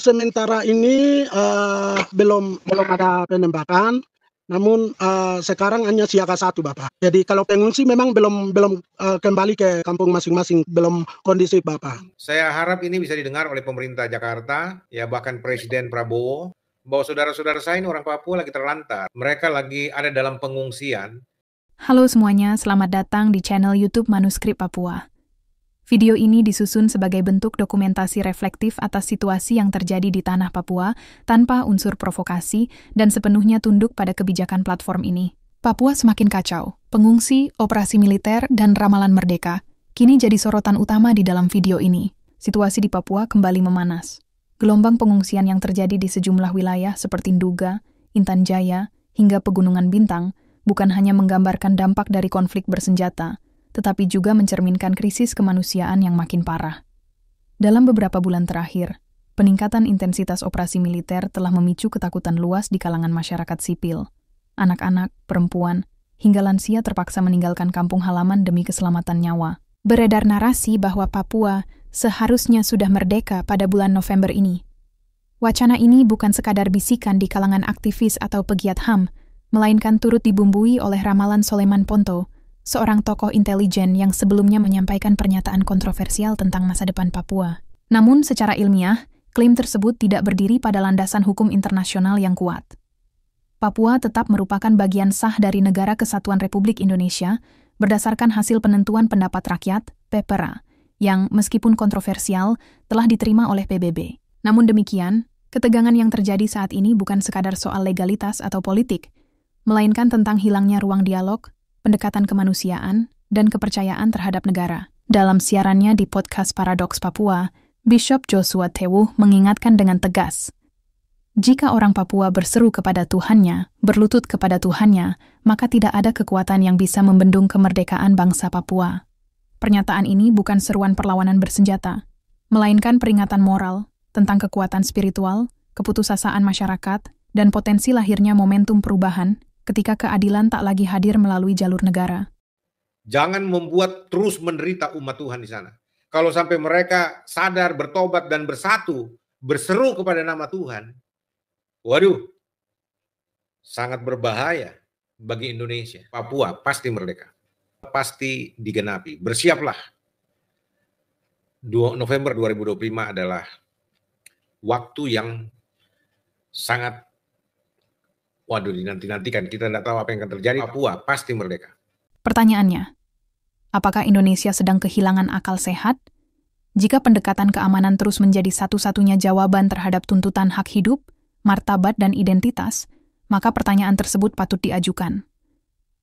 Sementara ini, belum ada penembakan, namun, sekarang hanya siaga 1, Bapak. Jadi kalau pengungsi memang belum kembali ke kampung masing-masing, belum kondusif, Bapak. Saya harap ini bisa didengar oleh pemerintah Jakarta, ya bahkan Presiden Prabowo, bahwa saudara-saudara saya ini orang Papua lagi terlantar. Mereka lagi ada dalam pengungsian. Halo semuanya, selamat datang di channel YouTube Manuskrip Papua. Video ini disusun sebagai bentuk dokumentasi reflektif atas situasi yang terjadi di tanah Papua tanpa unsur provokasi dan sepenuhnya tunduk pada kebijakan platform ini. Papua semakin kacau. Pengungsi, operasi militer, dan ramalan merdeka kini jadi sorotan utama di dalam video ini. Situasi di Papua kembali memanas. Gelombang pengungsian yang terjadi di sejumlah wilayah seperti Nduga, Intan Jaya, hingga Pegunungan Bintang bukan hanya menggambarkan dampak dari konflik bersenjata, tetapi juga mencerminkan krisis kemanusiaan yang makin parah. Dalam beberapa bulan terakhir, peningkatan intensitas operasi militer telah memicu ketakutan luas di kalangan masyarakat sipil. Anak-anak, perempuan, hingga lansia terpaksa meninggalkan kampung halaman demi keselamatan nyawa. Beredar narasi bahwa Papua seharusnya sudah merdeka pada bulan November ini. Wacana ini bukan sekadar bisikan di kalangan aktivis atau pegiat HAM, melainkan turut dibumbui oleh ramalan Soleman Ponto, seorang tokoh intelijen yang sebelumnya menyampaikan pernyataan kontroversial tentang masa depan Papua. Namun secara ilmiah, klaim tersebut tidak berdiri pada landasan hukum internasional yang kuat. Papua tetap merupakan bagian sah dari Negara Kesatuan Republik Indonesia berdasarkan hasil penentuan pendapat rakyat, PPRA, yang meskipun kontroversial telah diterima oleh PBB. Namun demikian, ketegangan yang terjadi saat ini bukan sekadar soal legalitas atau politik, melainkan tentang hilangnya ruang dialog, pendekatan kemanusiaan, dan kepercayaan terhadap negara. Dalam siarannya di podcast Paradoks Papua, Bishop Joshua Tewu mengingatkan dengan tegas, jika orang Papua berseru kepada Tuhannya, berlutut kepada Tuhannya, maka tidak ada kekuatan yang bisa membendung kemerdekaan bangsa Papua. Pernyataan ini bukan seruan perlawanan bersenjata, melainkan peringatan moral tentang kekuatan spiritual, keputusasaan masyarakat, dan potensi lahirnya momentum perubahan ketika keadilan tak lagi hadir melalui jalur negara. Jangan membuat terus menderita umat Tuhan di sana. Kalau sampai mereka sadar, bertobat, dan bersatu, berseru kepada nama Tuhan, waduh, sangat berbahaya bagi Indonesia. Papua pasti merdeka, pasti digenapi. Bersiaplah. 2 November 2025 adalah waktu yang sangat dinanti-nantikan. Kita tidak tahu apa yang akan terjadi. Papua pasti merdeka. Pertanyaannya, apakah Indonesia sedang kehilangan akal sehat? Jika pendekatan keamanan terus menjadi satu-satunya jawaban terhadap tuntutan hak hidup, martabat, dan identitas, maka pertanyaan tersebut patut diajukan.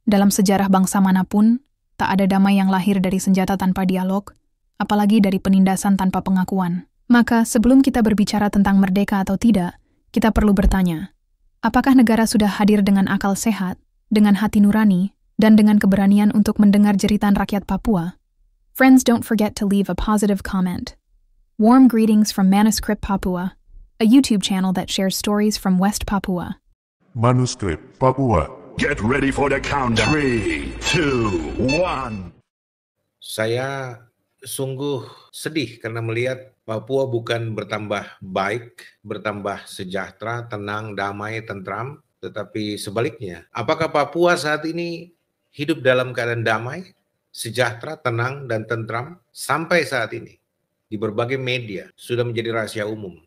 Dalam sejarah bangsa manapun, tak ada damai yang lahir dari senjata tanpa dialog, apalagi dari penindasan tanpa pengakuan. Maka sebelum kita berbicara tentang merdeka atau tidak, kita perlu bertanya, apakah negara sudah hadir dengan akal sehat, dengan hati nurani, dan dengan keberanian untuk mendengar jeritan rakyat Papua? Friends, don't forget to leave a positive comment. Warm greetings from Manuskrip Papua, a YouTube channel that shares stories from West Papua. Manuskrip Papua. Get ready for the countdown. 3, 2, 1. Saya sungguh sedih karena melihat Papua bukan bertambah baik, bertambah sejahtera, tenang, damai, tentram, tetapi sebaliknya. Apakah Papua saat ini hidup dalam keadaan damai, sejahtera, tenang, dan tentram? Sampai saat ini, di berbagai media sudah menjadi rahasia umum.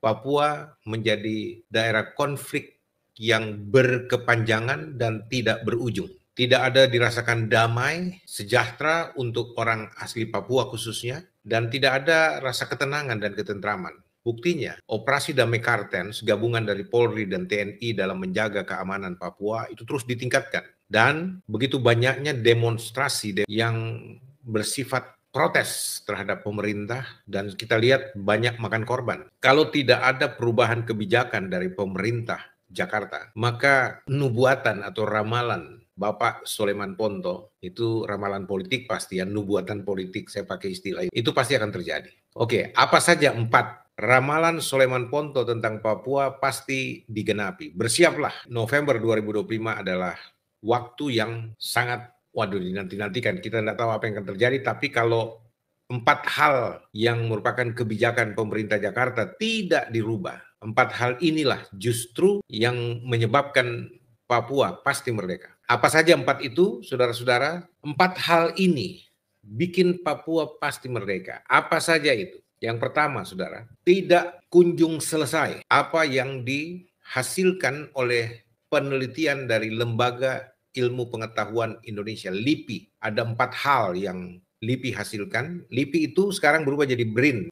Papua menjadi daerah konflik yang berkepanjangan dan tidak berujung. Tidak ada dirasakan damai, sejahtera untuk orang asli Papua khususnya, dan tidak ada rasa ketenangan dan ketentraman. Buktinya, Operasi Damai Kartens, gabungan dari Polri dan TNI dalam menjaga keamanan Papua itu terus ditingkatkan. Dan begitu banyaknya demonstrasi yang bersifat protes terhadap pemerintah, dan kita lihat banyak makan korban. Kalau tidak ada perubahan kebijakan dari pemerintah Jakarta, maka nubuatan atau ramalan Bapak Soleman Ponto, itu ramalan politik pasti, ya, nubuatan politik, saya pakai istilah itu pasti akan terjadi. Oke, apa saja 4 ramalan Soleman Ponto tentang Papua pasti digenapi? Bersiaplah, November 2025 adalah waktu yang sangat dinanti-nantikan. Kita tidak tahu apa yang akan terjadi, tapi kalau 4 hal yang merupakan kebijakan pemerintah Jakarta tidak dirubah. 4 hal inilah justru yang menyebabkan Papua pasti merdeka. Apa saja 4 itu, saudara-saudara? 4 hal ini bikin Papua pasti merdeka. Apa saja itu? Yang pertama, saudara, tidak kunjung selesai apa yang dihasilkan oleh penelitian dari Lembaga Ilmu Pengetahuan Indonesia, LIPI. Ada 4 hal yang LIPI hasilkan. LIPI itu sekarang berubah jadi BRIN.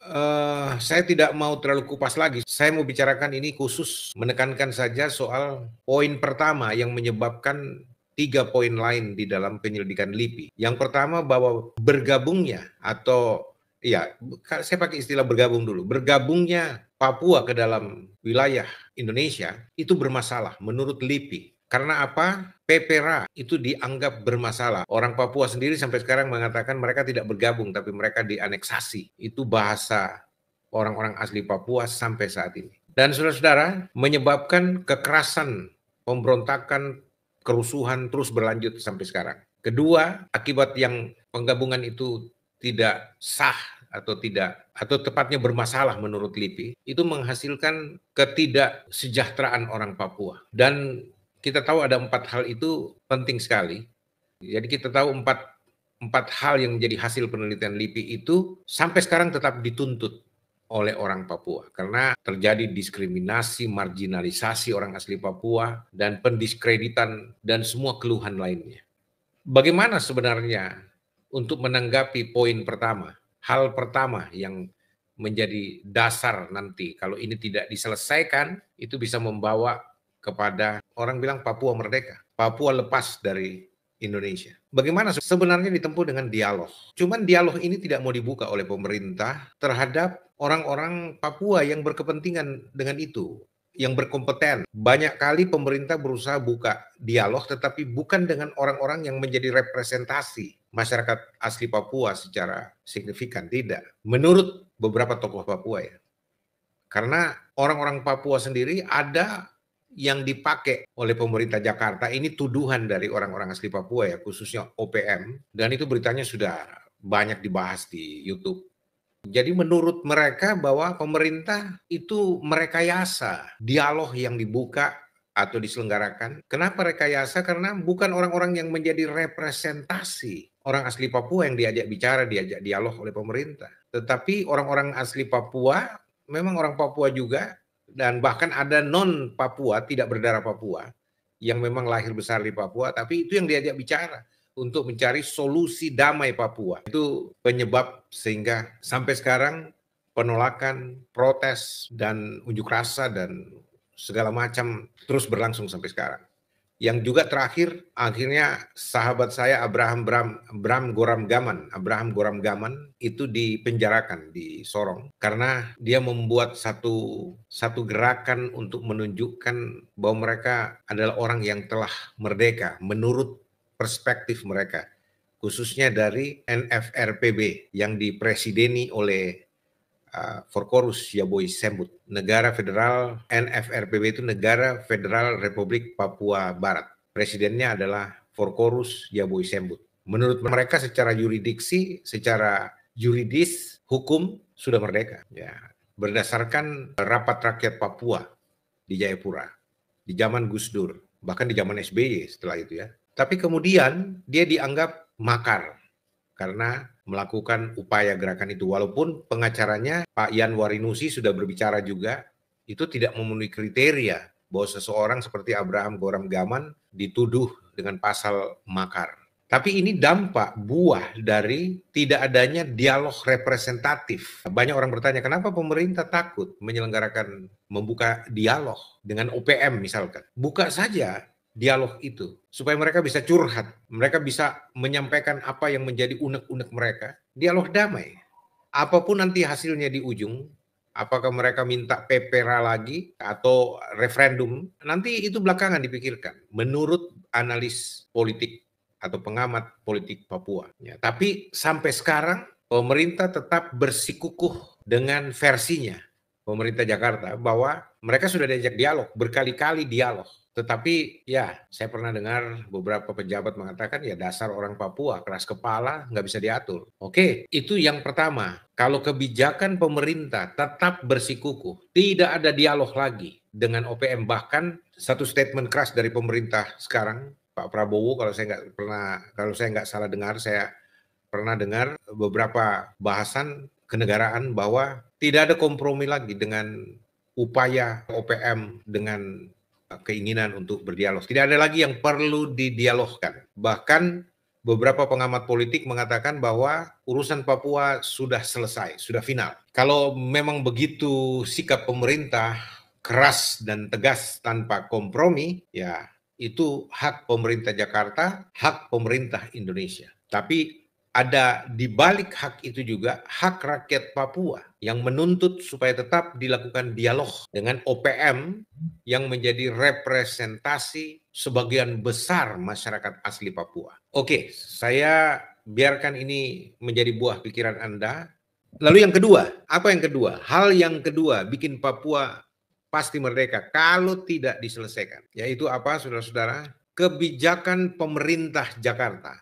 Saya tidak mau terlalu kupas lagi. Saya mau bicarakan ini khusus menekankan saja soal poin pertama yang menyebabkan 3 poin lain di dalam penyelidikan LIPI. Yang pertama bahwa bergabungnya atau ya, saya pakai istilah bergabung dulu. Bergabungnya Papua ke dalam wilayah Indonesia itu bermasalah menurut LIPI. Karena apa? PPRA itu dianggap bermasalah. Orang Papua sendiri sampai sekarang mengatakan mereka tidak bergabung, tapi mereka dianeksasi. Itu bahasa orang-orang asli Papua sampai saat ini. Dan saudara-saudara, menyebabkan kekerasan, pemberontakan, kerusuhan terus berlanjut sampai sekarang. Kedua, akibat yang penggabungan itu tidak sah atau tepatnya bermasalah menurut LIPI, itu menghasilkan ketidaksejahteraan orang Papua. Dan kita tahu ada 4 hal itu penting sekali. Jadi kita tahu empat hal yang menjadi hasil penelitian LIPI itu sampai sekarang tetap dituntut oleh orang Papua karena terjadi diskriminasi, marginalisasi orang asli Papua, dan pendiskreditan dan semua keluhan lainnya. Bagaimana sebenarnya untuk menanggapi poin pertama? Hal pertama yang menjadi dasar nanti kalau ini tidak diselesaikan itu bisa membawa kepada orang bilang Papua merdeka, Papua lepas dari Indonesia. Bagaimana sebenarnya ditempuh dengan dialog. Cuman dialog ini tidak mau dibuka oleh pemerintah terhadap orang-orang Papua yang berkepentingan dengan itu, yang berkompeten. Banyak kali pemerintah berusaha buka dialog tetapi bukan dengan orang-orang yang menjadi representasi masyarakat asli Papua secara signifikan, tidak. Menurut beberapa tokoh Papua ya. Karena orang-orang Papua sendiri ada yang dipakai oleh pemerintah Jakarta, ini tuduhan dari orang-orang asli Papua ya, khususnya OPM, dan itu beritanya sudah banyak dibahas di YouTube. Jadi menurut mereka bahwa pemerintah itu merekayasa dialog yang dibuka atau diselenggarakan. Kenapa rekayasa? Karena bukan orang-orang yang menjadi representasi orang asli Papua yang diajak bicara, diajak dialog oleh pemerintah. Tetapi orang-orang asli Papua, memang orang Papua juga, dan bahkan ada non-Papua, tidak berdarah Papua, yang memang lahir besar di Papua, tapi itu yang diajak bicara untuk mencari solusi damai Papua. Itu penyebab sehingga sampai sekarang penolakan, protes, dan unjuk rasa, dan segala macam terus berlangsung sampai sekarang. Yang juga terakhir, akhirnya sahabat saya Abraham Goram Gaman itu dipenjarakan di Sorong karena dia membuat satu gerakan untuk menunjukkan bahwa mereka adalah orang yang telah merdeka menurut perspektif mereka, khususnya dari NFRPB yang dipresideni oleh Forkorus Yaboy Sembut. Negara federal NFRPB itu Negara Federal Republik Papua Barat. Presidennya adalah Forkorus Yaboy Sembut. Menurut mereka secara yuridiksi, secara yuridis, hukum sudah merdeka. Ya, berdasarkan Rapat Rakyat Papua di Jayapura, di zaman Gus Dur, bahkan di zaman SBY setelah itu ya. Tapi kemudian dia dianggap makar karena melakukan upaya gerakan itu. Walaupun pengacaranya Pak Yan Warinusi sudah berbicara juga, itu tidak memenuhi kriteria bahwa seseorang seperti Abraham Goram Gaman dituduh dengan pasal makar. Tapi ini dampak buah dari tidak adanya dialog representatif. Banyak orang bertanya, kenapa pemerintah takut menyelenggarakan, membuka dialog dengan OPM misalkan? Buka saja dialog itu supaya mereka bisa curhat, mereka bisa menyampaikan apa yang menjadi unek-unek mereka. Dialog damai. Apapun nanti hasilnya di ujung, apakah mereka minta PPRA lagi atau referendum, nanti itu belakangan dipikirkan menurut analis politik atau pengamat politik Papua. Ya, tapi sampai sekarang pemerintah tetap bersikukuh dengan versinya. pemerintah Jakarta bahwa mereka sudah diajak dialog, berkali-kali dialog. Tetapi ya, saya pernah dengar beberapa pejabat mengatakan ya dasar orang Papua, keras kepala, nggak bisa diatur. Oke, itu yang pertama. Kalau kebijakan pemerintah tetap bersikukuh, tidak ada dialog lagi dengan OPM. Bahkan satu statement keras dari pemerintah sekarang, Pak Prabowo, kalau saya nggak salah dengar, saya pernah dengar beberapa bahasan kenegaraan bahwa tidak ada kompromi lagi dengan upaya OPM dengan keinginan untuk berdialog. Tidak ada lagi yang perlu didialogkan. Bahkan beberapa pengamat politik mengatakan bahwa urusan Papua sudah selesai, sudah final. Kalau memang begitu sikap pemerintah keras dan tegas tanpa kompromi, ya itu hak pemerintah Jakarta, hak pemerintah Indonesia. Tapi ada di balik hak itu juga hak rakyat Papua yang menuntut supaya tetap dilakukan dialog dengan OPM yang menjadi representasi sebagian besar masyarakat asli Papua. Oke, saya biarkan ini menjadi buah pikiran Anda. Lalu yang kedua, apa yang kedua? Hal yang kedua bikin Papua pasti merdeka kalau tidak diselesaikan. Yaitu apa, saudara-saudara? Kebijakan pemerintah Jakarta,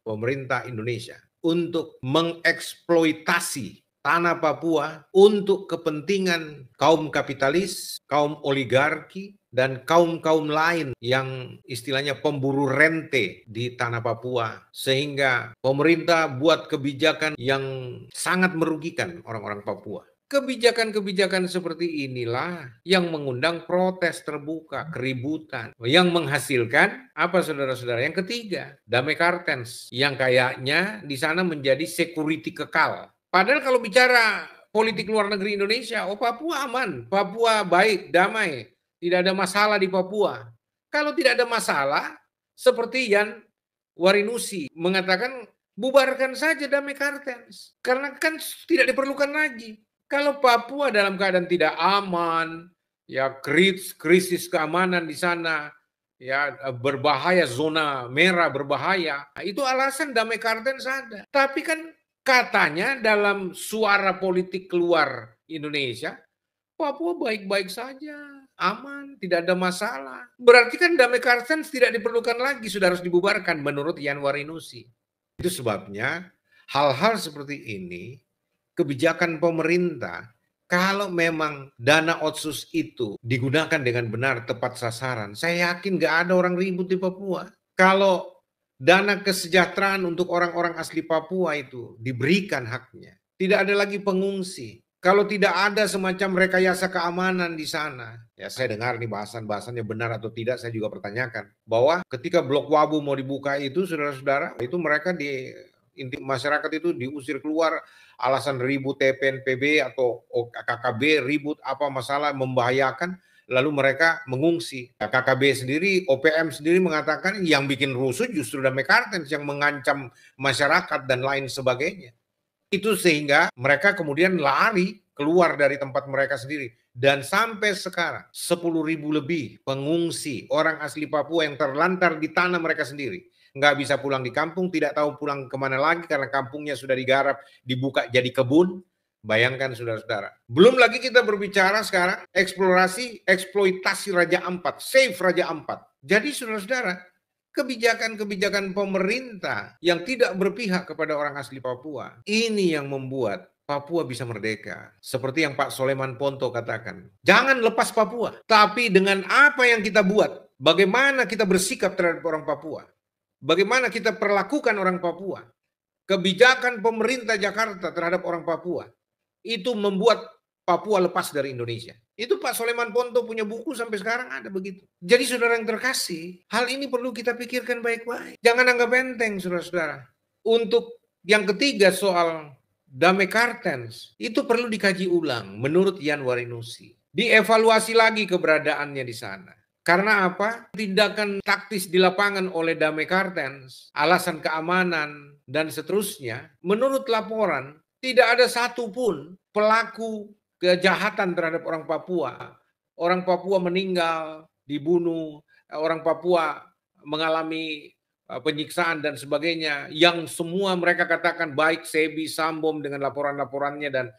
pemerintah Indonesia untuk mengeksploitasi tanah Papua untuk kepentingan kaum kapitalis, kaum oligarki, dan kaum-kaum lain yang istilahnya pemburu rente di tanah Papua. Sehingga pemerintah buat kebijakan yang sangat merugikan orang-orang Papua. Kebijakan-kebijakan seperti inilah yang mengundang protes terbuka, keributan, yang menghasilkan apa, saudara-saudara? Yang ketiga, damai kartens, yang kayaknya di sana menjadi security kekal. Padahal kalau bicara politik luar negeri Indonesia, oh Papua aman, Papua baik, damai, tidak ada masalah di Papua. Kalau tidak ada masalah, seperti Yan Warinusi mengatakan, bubarkan saja damai kartens, karena kan tidak diperlukan lagi. Kalau Papua dalam keadaan tidak aman, ya krisis keamanan di sana, ya berbahaya, zona merah berbahaya, itu alasan damai kartens ada. Tapi kan katanya dalam suara politik keluar Indonesia, Papua baik-baik saja, aman, tidak ada masalah. Berarti kan damai kartens tidak diperlukan lagi, sudah harus dibubarkan menurut Yan Warinusi. Itu sebabnya hal-hal seperti ini, kebijakan pemerintah, kalau memang dana otsus itu digunakan dengan benar, tepat sasaran, saya yakin nggak ada orang ribut di Papua. Kalau dana kesejahteraan untuk orang-orang asli Papua itu diberikan haknya, tidak ada lagi pengungsi. Kalau tidak ada semacam rekayasa keamanan di sana, ya saya dengar nih bahasannya benar atau tidak, saya juga pertanyakan. Bahwa ketika Blok Wabu mau dibuka itu, saudara-saudara, itu mereka inti masyarakat itu diusir keluar, alasan ribut TPNPB atau KKB, ribut apa masalah membahayakan, lalu mereka mengungsi. KKB sendiri, OPM sendiri mengatakan yang bikin rusuh justru damai kartens yang mengancam masyarakat dan lain sebagainya. Itu sehingga mereka kemudian lari keluar dari tempat mereka sendiri. Dan sampai sekarang 10.000 lebih pengungsi orang asli Papua yang terlantar di tanah mereka sendiri. Nggak bisa pulang di kampung, tidak tahu pulang kemana lagi karena kampungnya sudah digarap, dibuka jadi kebun. Bayangkan saudara-saudara. Belum lagi kita berbicara sekarang eksploitasi Raja Ampat, save Raja Ampat. Jadi saudara-saudara, kebijakan-kebijakan pemerintah yang tidak berpihak kepada orang asli Papua, ini yang membuat Papua bisa merdeka. Seperti yang Pak Soleman Ponto katakan, jangan lepas Papua, tapi dengan apa yang kita buat, bagaimana kita bersikap terhadap orang Papua. Bagaimana kita perlakukan orang Papua, kebijakan pemerintah Jakarta terhadap orang Papua, itu membuat Papua lepas dari Indonesia. Itu Pak Soleman Ponto punya buku sampai sekarang ada begitu. Jadi saudara yang terkasih, hal ini perlu kita pikirkan baik-baik. Jangan anggap enteng saudara-saudara. Untuk yang ketiga soal damai kartens, itu perlu dikaji ulang menurut Yan Warinusi. Dievaluasi lagi keberadaannya di sana. Karena apa? Tindakan taktis di lapangan oleh damai kartens, alasan keamanan, dan seterusnya, menurut laporan, tidak ada satupun pelaku kejahatan terhadap orang Papua. Orang Papua meninggal, dibunuh, orang Papua mengalami penyiksaan dan sebagainya, yang semua mereka katakan baik Sebi Sambom dengan laporan-laporannya dan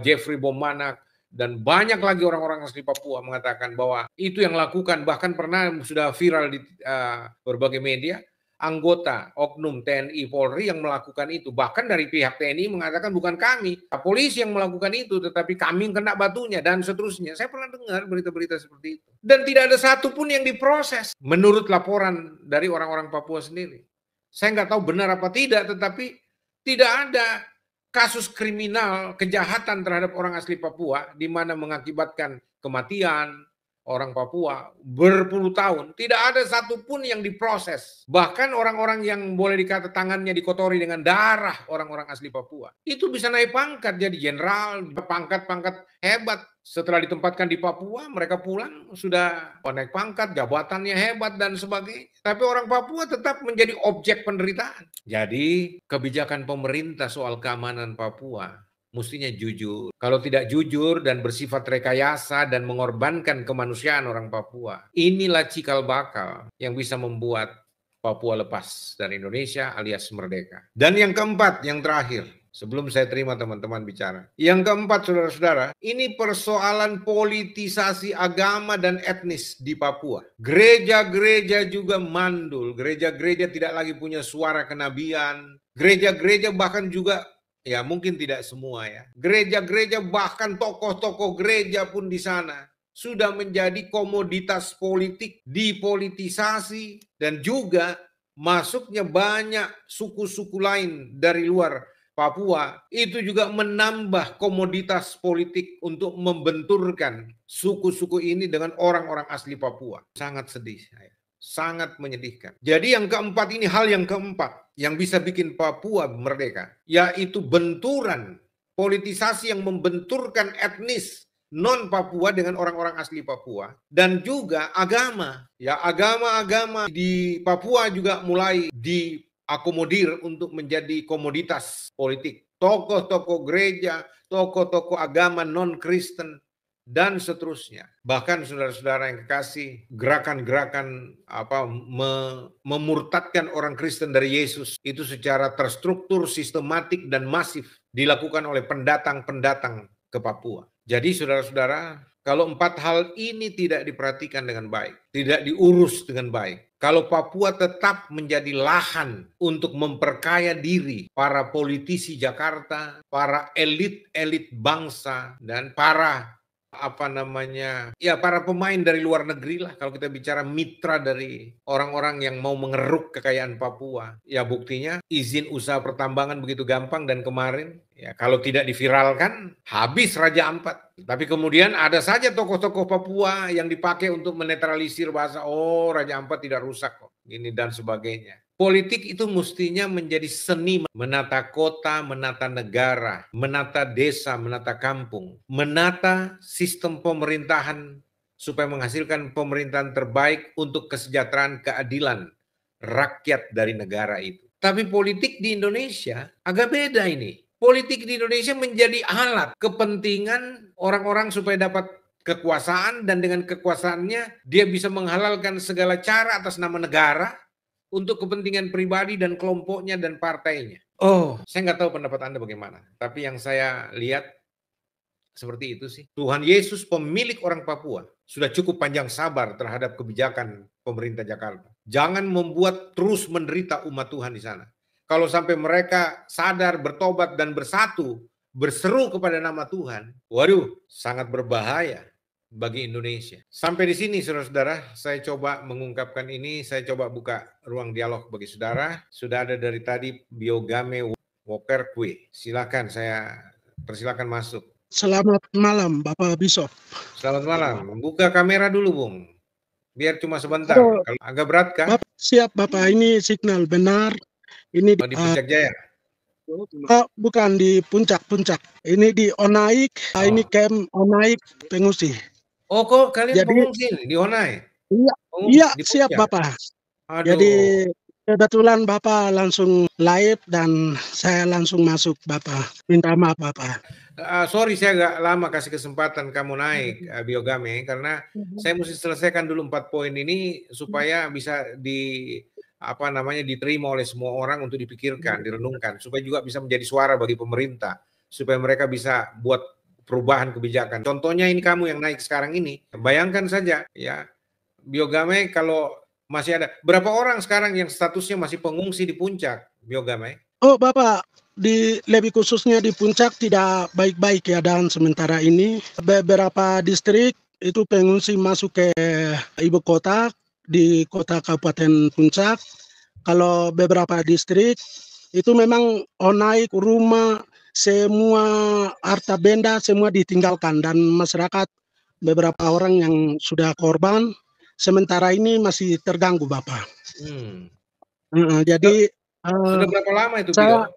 Jeffrey Bomanak, Dan banyak lagi orang-orang asli Papua mengatakan bahwa itu yang lakukan, bahkan pernah sudah viral di berbagai media, anggota oknum TNI Polri yang melakukan itu. Bahkan dari pihak TNI mengatakan bukan kami, polisi yang melakukan itu, tetapi kami yang kena batunya dan seterusnya. Saya pernah dengar berita-berita seperti itu. Dan tidak ada satupun yang diproses menurut laporan dari orang-orang Papua sendiri. Saya nggak tahu benar apa tidak, tetapi tidak ada kasus kriminal kejahatan terhadap orang asli Papua di mana mengakibatkan kematian orang Papua berpuluh tahun. Tidak ada satupun yang diproses. Bahkan orang-orang yang boleh dikata tangannya dikotori dengan darah orang-orang asli Papua, itu bisa naik pangkat jadi jenderal, pangkat-pangkat hebat. Setelah ditempatkan di Papua, mereka pulang sudah naik pangkat, jabatannya hebat dan sebagainya. Tapi orang Papua tetap menjadi objek penderitaan. Jadi kebijakan pemerintah soal keamanan Papua mestinya jujur. Kalau tidak jujur dan bersifat rekayasa dan mengorbankan kemanusiaan orang Papua, inilah cikal bakal yang bisa membuat Papua lepas dari Indonesia alias merdeka. Dan yang keempat, yang terakhir, sebelum saya terima teman-teman bicara. Yang keempat, saudara-saudara, ini persoalan politisasi agama dan etnis di Papua. Gereja-gereja juga mandul, gereja-gereja tidak lagi punya suara kenabian, gereja-gereja bahkan juga, ya mungkin tidak semua ya, gereja-gereja bahkan tokoh-tokoh gereja pun di sana sudah menjadi komoditas politik, dipolitisasi, dan juga masuknya banyak suku-suku lain dari luar Papua, itu juga menambah komoditas politik untuk membenturkan suku-suku ini dengan orang-orang asli Papua. Sangat sedih, sangat menyedihkan. Jadi yang keempat ini, hal yang keempat yang bisa bikin Papua merdeka, yaitu benturan politisasi yang membenturkan etnis non-Papua dengan orang-orang asli Papua, dan juga agama. Ya, agama-agama di Papua juga mulai diakomodir untuk menjadi komoditas politik. Tokoh-tokoh gereja, tokoh-tokoh agama non-Kristen, dan seterusnya. Bahkan saudara-saudara yang kekasih, gerakan-gerakan memurtadkan orang Kristen dari Yesus itu secara terstruktur, sistematik, dan masif dilakukan oleh pendatang-pendatang ke Papua. Jadi saudara-saudara, kalau empat hal ini tidak diperhatikan dengan baik, tidak diurus dengan baik, kalau Papua tetap menjadi lahan untuk memperkaya diri para politisi Jakarta, para elit-elit bangsa, dan para para pemain dari luar negeri lah, kalau kita bicara mitra dari orang-orang yang mau mengeruk kekayaan Papua. Ya buktinya izin usaha pertambangan begitu gampang, dan kemarin ya kalau tidak diviralkan habis Raja Ampat. Tapi kemudian ada saja tokoh-tokoh Papua yang dipakai untuk menetralisir bahasa, oh Raja Ampat tidak rusak kok, ini dan sebagainya. Politik itu mestinya menjadi seni menata kota, menata negara, menata desa, menata kampung, menata sistem pemerintahan supaya menghasilkan pemerintahan terbaik untuk kesejahteraan, keadilan rakyat dari negara itu. Tapi politik di Indonesia agak beda ini. Politik di Indonesia menjadi alat kepentingan orang-orang supaya dapat kekuasaan, dan dengan kekuasaannya dia bisa menghalalkan segala cara atas nama negara untuk kepentingan pribadi dan kelompoknya dan partainya. Oh, saya nggak tahu pendapat Anda bagaimana. Tapi yang saya lihat seperti itu sih. Tuhan Yesus, pemilik orang Papua, sudah cukup panjang sabar terhadap kebijakan pemerintah Jakarta. Jangan membuat terus menderita umat Tuhan di sana. Kalau sampai mereka sadar, bertobat, dan bersatu, berseru kepada nama Tuhan, waduh, sangat berbahaya bagi Indonesia. Sampai di sini saudara-saudara, saya coba mengungkapkan ini, saya coba buka ruang dialog bagi saudara. Sudah ada dari tadi Biogame Wokerkwe. Silakan, saya persilakan masuk. Selamat malam Bapak Bishop. Selamat malam. Buka kamera dulu, Bung. Biar cuma sebentar. Kalau agak berat kah? Bapak, siap Bapak, ini signal benar. Ini di Puncak Jaya. Bukan di puncak. Ini di Onaik. Ini camp Onaik pengungsi. Oh, kok kalian pengungsi di Onai? Iya, siap Bapak. Aduh. Jadi kebetulan Bapak langsung live dan saya langsung masuk Bapak. Minta maaf Bapak. Sorry saya agak lama kasih kesempatan kamu naik, Biogame, karena saya mesti selesaikan dulu 4 poin ini supaya bisa diterima oleh semua orang untuk dipikirkan, direnungkan, supaya juga bisa menjadi suara bagi pemerintah, supaya mereka bisa buat perubahan kebijakan. Contohnya ini kamu yang naik sekarang ini. Bayangkan saja ya, Biogame kalau masih ada berapa orang sekarang yang statusnya masih pengungsi di puncak, Biogame? Oh Bapak, lebih khususnya di puncak tidak baik-baik keadaan sementara ini. Beberapa distrik itu pengungsi masuk ke ibu kota di kota Kabupaten Puncak. Kalau beberapa distrik itu memang naik rumah, semua harta benda semua ditinggalkan dan masyarakat beberapa orang yang sudah korban sementara ini masih terganggu Bapak. Hmm. Jadi Sudah berapa lama itu, saya Bio?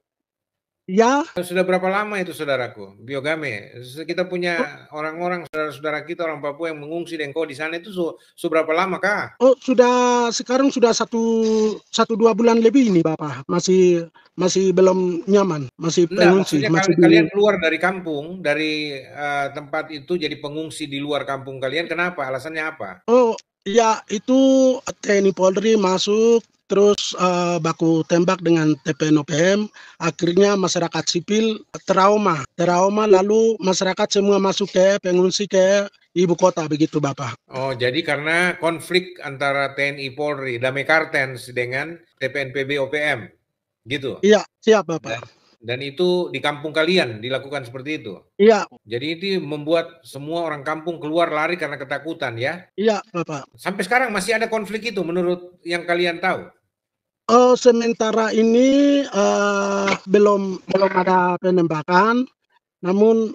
ya Sudah berapa lama itu, saudaraku? Biogame. Kita punya orang-orang, saudara-saudara kita, orang Papua yang mengungsi dan kau di sana itu seberapa lama, Kak? sudah sekarang sudah satu dua bulan lebih ini Bapak, masih belum nyaman, masih Enggak, pengungsi, maksudnya masih kalian keluar dari kampung, dari tempat itu jadi pengungsi di luar kampung kalian. Kenapa? Alasannya apa? ya itu TNI Polri masuk terus baku tembak dengan TPNOPM, akhirnya masyarakat sipil trauma lalu masyarakat semua masuk ke pengungsi ke ibu kota begitu Bapak. Oh, jadi karena konflik antara TNI Polri, Damai Kartens dengan TPNPB OPM, gitu. Iya, siap Bapak. Dan itu di kampung kalian dilakukan seperti itu. Iya. Jadi itu membuat semua orang kampung keluar lari karena ketakutan ya. Iya Bapak. Sampai sekarang masih ada konflik itu menurut yang kalian tahu? Sementara ini belum ada penembakan, namun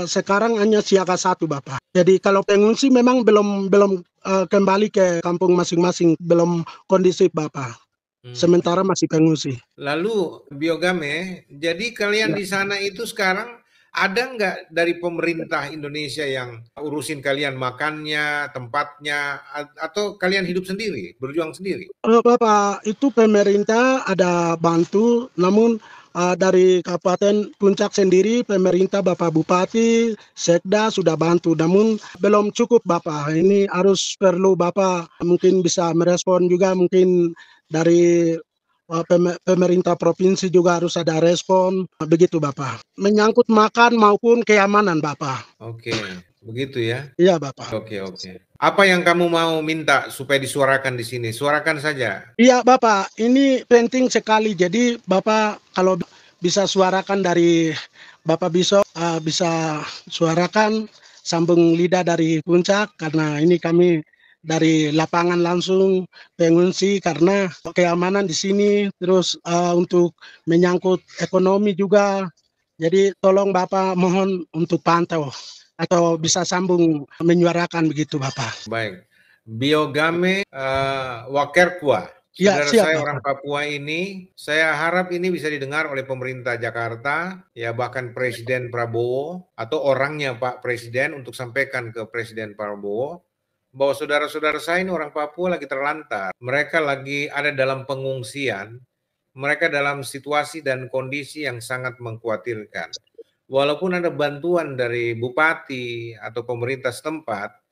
sekarang hanya siaga 1 Bapak. Jadi kalau pengungsi memang belum kembali ke kampung masing-masing, belum kondisif Bapak. Sementara masih pengungsi. Lalu Biogame, jadi kalian di sana itu sekarang ada nggak dari pemerintah Indonesia yang urusin kalian makannya, tempatnya, atau kalian hidup sendiri, berjuang sendiri? Bapak, itu pemerintah ada bantu, namun dari Kabupaten Puncak sendiri, pemerintah Bapak Bupati, Sekda sudah bantu, namun belum cukup Bapak. Ini harus perlu Bapak mungkin bisa merespon juga, mungkin dari pemerintah provinsi juga harus ada respon, begitu Bapak. Menyangkut makan maupun keamanan Bapak. Oke, begitu ya? Iya Bapak. Oke. Apa yang kamu mau minta supaya disuarakan di sini? Suarakan saja. Iya Bapak, ini penting sekali. Jadi Bapak kalau bisa suarakan dari Bapak bisa suarakan sambung lidah dari puncak, karena ini kami dari lapangan langsung pengungsi karena keamanan di sini, terus untuk menyangkut ekonomi juga. Jadi tolong Bapak mohon untuk pantau atau bisa sambung menyuarakan begitu Bapak. Baik. Biogame Wakerkua. Ya, Saudara siap, saya Bapak. orang Papua ini, saya harap ini bisa didengar oleh pemerintah Jakarta, ya bahkan Presiden Prabowo atau orangnya Pak Presiden untuk sampaikan ke Presiden Prabowo bahwa saudara-saudara saya ini orang Papua lagi terlantar. Mereka lagi ada dalam pengungsian, mereka dalam situasi dan kondisi yang sangat mengkhawatirkan. Walaupun ada bantuan dari bupati atau pemerintah setempat,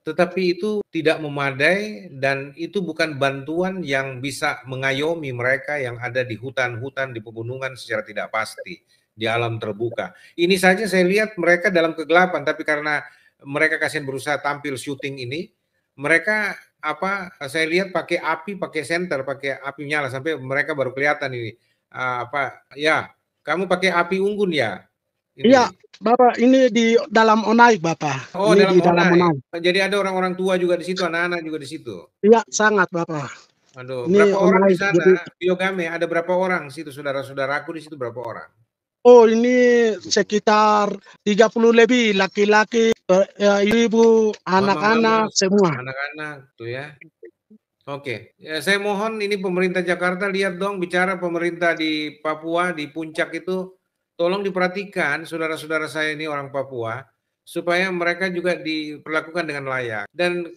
tetapi itu tidak memadai dan itu bukan bantuan yang bisa mengayomi mereka yang ada di hutan-hutan, di pegunungan secara tidak pasti, di alam terbuka. Ini saja saya lihat mereka dalam kegelapan, tapi karena mereka kasihan berusaha tampil syuting ini, mereka saya lihat pakai api, pakai senter, pakai api nyala sampai mereka baru kelihatan ini. Kamu pakai api unggun ya? Ini. Iya, Bapak, ini di dalam Onai, Bapak. Oh, Ini di dalam Onai. Onai. Jadi ada orang-orang tua juga di situ, anak-anak juga di situ. Iya, sangat, Bapak. Aduh, Ini berapa orang Onai, di sana? jadi Biogame, ada berapa orang situ, saudara-saudaraku di situ berapa orang? ini sekitar 30 lebih, laki-laki, ibu, anak-anak, semua. Anak-anak tuh ya. Oke, ya, saya mohon ini pemerintah Jakarta lihat dong, bicara pemerintah di Papua, di puncak itu, tolong diperhatikan saudara-saudara saya ini orang Papua, supaya mereka juga diperlakukan dengan layak. Dan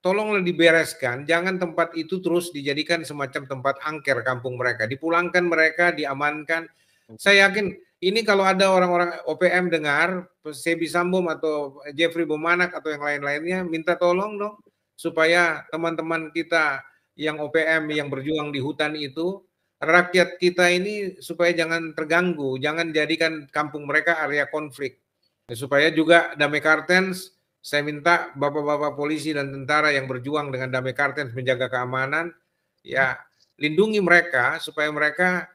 tolonglah dibereskan, jangan tempat itu terus dijadikan semacam tempat angker kampung mereka. Dipulangkan mereka, diamankan. Saya yakin ini kalau ada orang-orang OPM dengar, Sebi Sambom atau Jeffrey Bomanak atau yang lain-lainnya, minta tolong dong, supaya teman-teman kita yang OPM yang berjuang di hutan itu, rakyat kita ini supaya jangan terganggu, jangan jadikan kampung mereka area konflik. Supaya juga Damai Kartens, saya minta bapak-bapak polisi dan tentara yang berjuang dengan Damai Kartens menjaga keamanan, ya lindungi mereka supaya mereka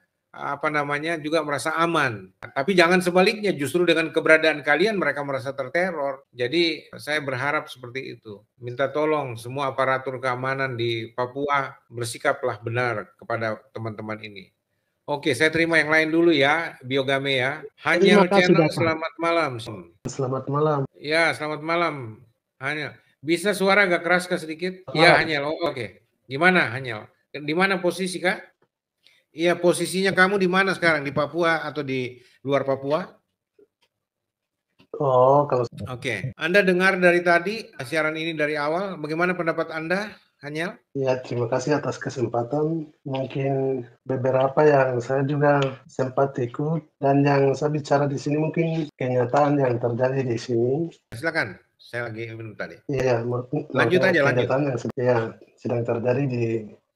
juga merasa aman. Tapi jangan sebaliknya, justru dengan keberadaan kalian mereka merasa terteror. Jadi saya berharap seperti itu. Minta tolong semua aparatur keamanan di Papua bersikaplah benar kepada teman-teman ini. Oke, saya terima yang lain dulu ya, Biogame ya. Terima Hanyel kasih, Channel, Bapak. selamat malam. Selamat malam. Ya, selamat malam. Hanyel, bisa suara agak keras Kak sedikit? Ya, Hanyel. Oh, oke. Gimana Hanyel? Di mana posisi Kak? Iya, posisinya kamu di mana sekarang? Di Papua atau di luar Papua? Oh, kalau Oke. Anda dengar dari tadi siaran ini dari awal, bagaimana pendapat Anda, Hanyel? ya, terima kasih atas kesempatan. Mungkin beberapa yang saya juga sempat ikut dan yang saya bicara di sini mungkin kenyataan yang terjadi di sini. Silakan. Saya lagi minum tadi. Iya, Lanjut aja, lanjut. kenyataan yang sedang terjadi di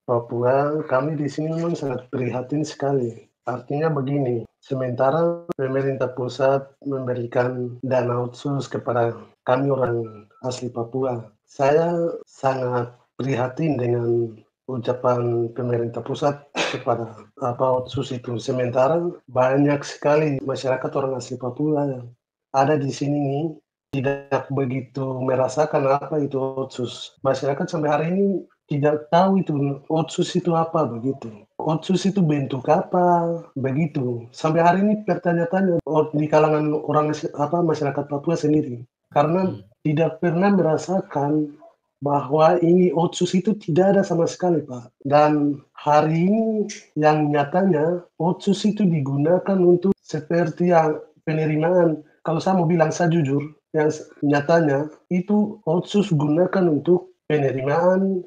Papua. Kami di sini memang sangat prihatin sekali. Artinya begini, sementara pemerintah pusat memberikan dana otsus kepada kami orang asli Papua, saya sangat prihatin dengan ucapan pemerintah pusat kepada otsus itu. Sementara banyak sekali masyarakat orang asli Papua yang ada di sini nih tidak begitu merasakan apa itu otsus. Masyarakat sampai hari ini tidak tahu itu otsus itu apa begitu. Otsus itu bentuk apa begitu. Sampai hari ini bertanya-tanya di kalangan orang masyarakat Papua sendiri. Karena tidak pernah merasakan bahwa ini otsus itu tidak ada sama sekali, Pak. Dan hari ini yang nyatanya otsus itu digunakan untuk seperti yang penerimaan. Kalau saya mau bilang, saya jujur, yang nyatanya itu otsus gunakan untuk penerimaan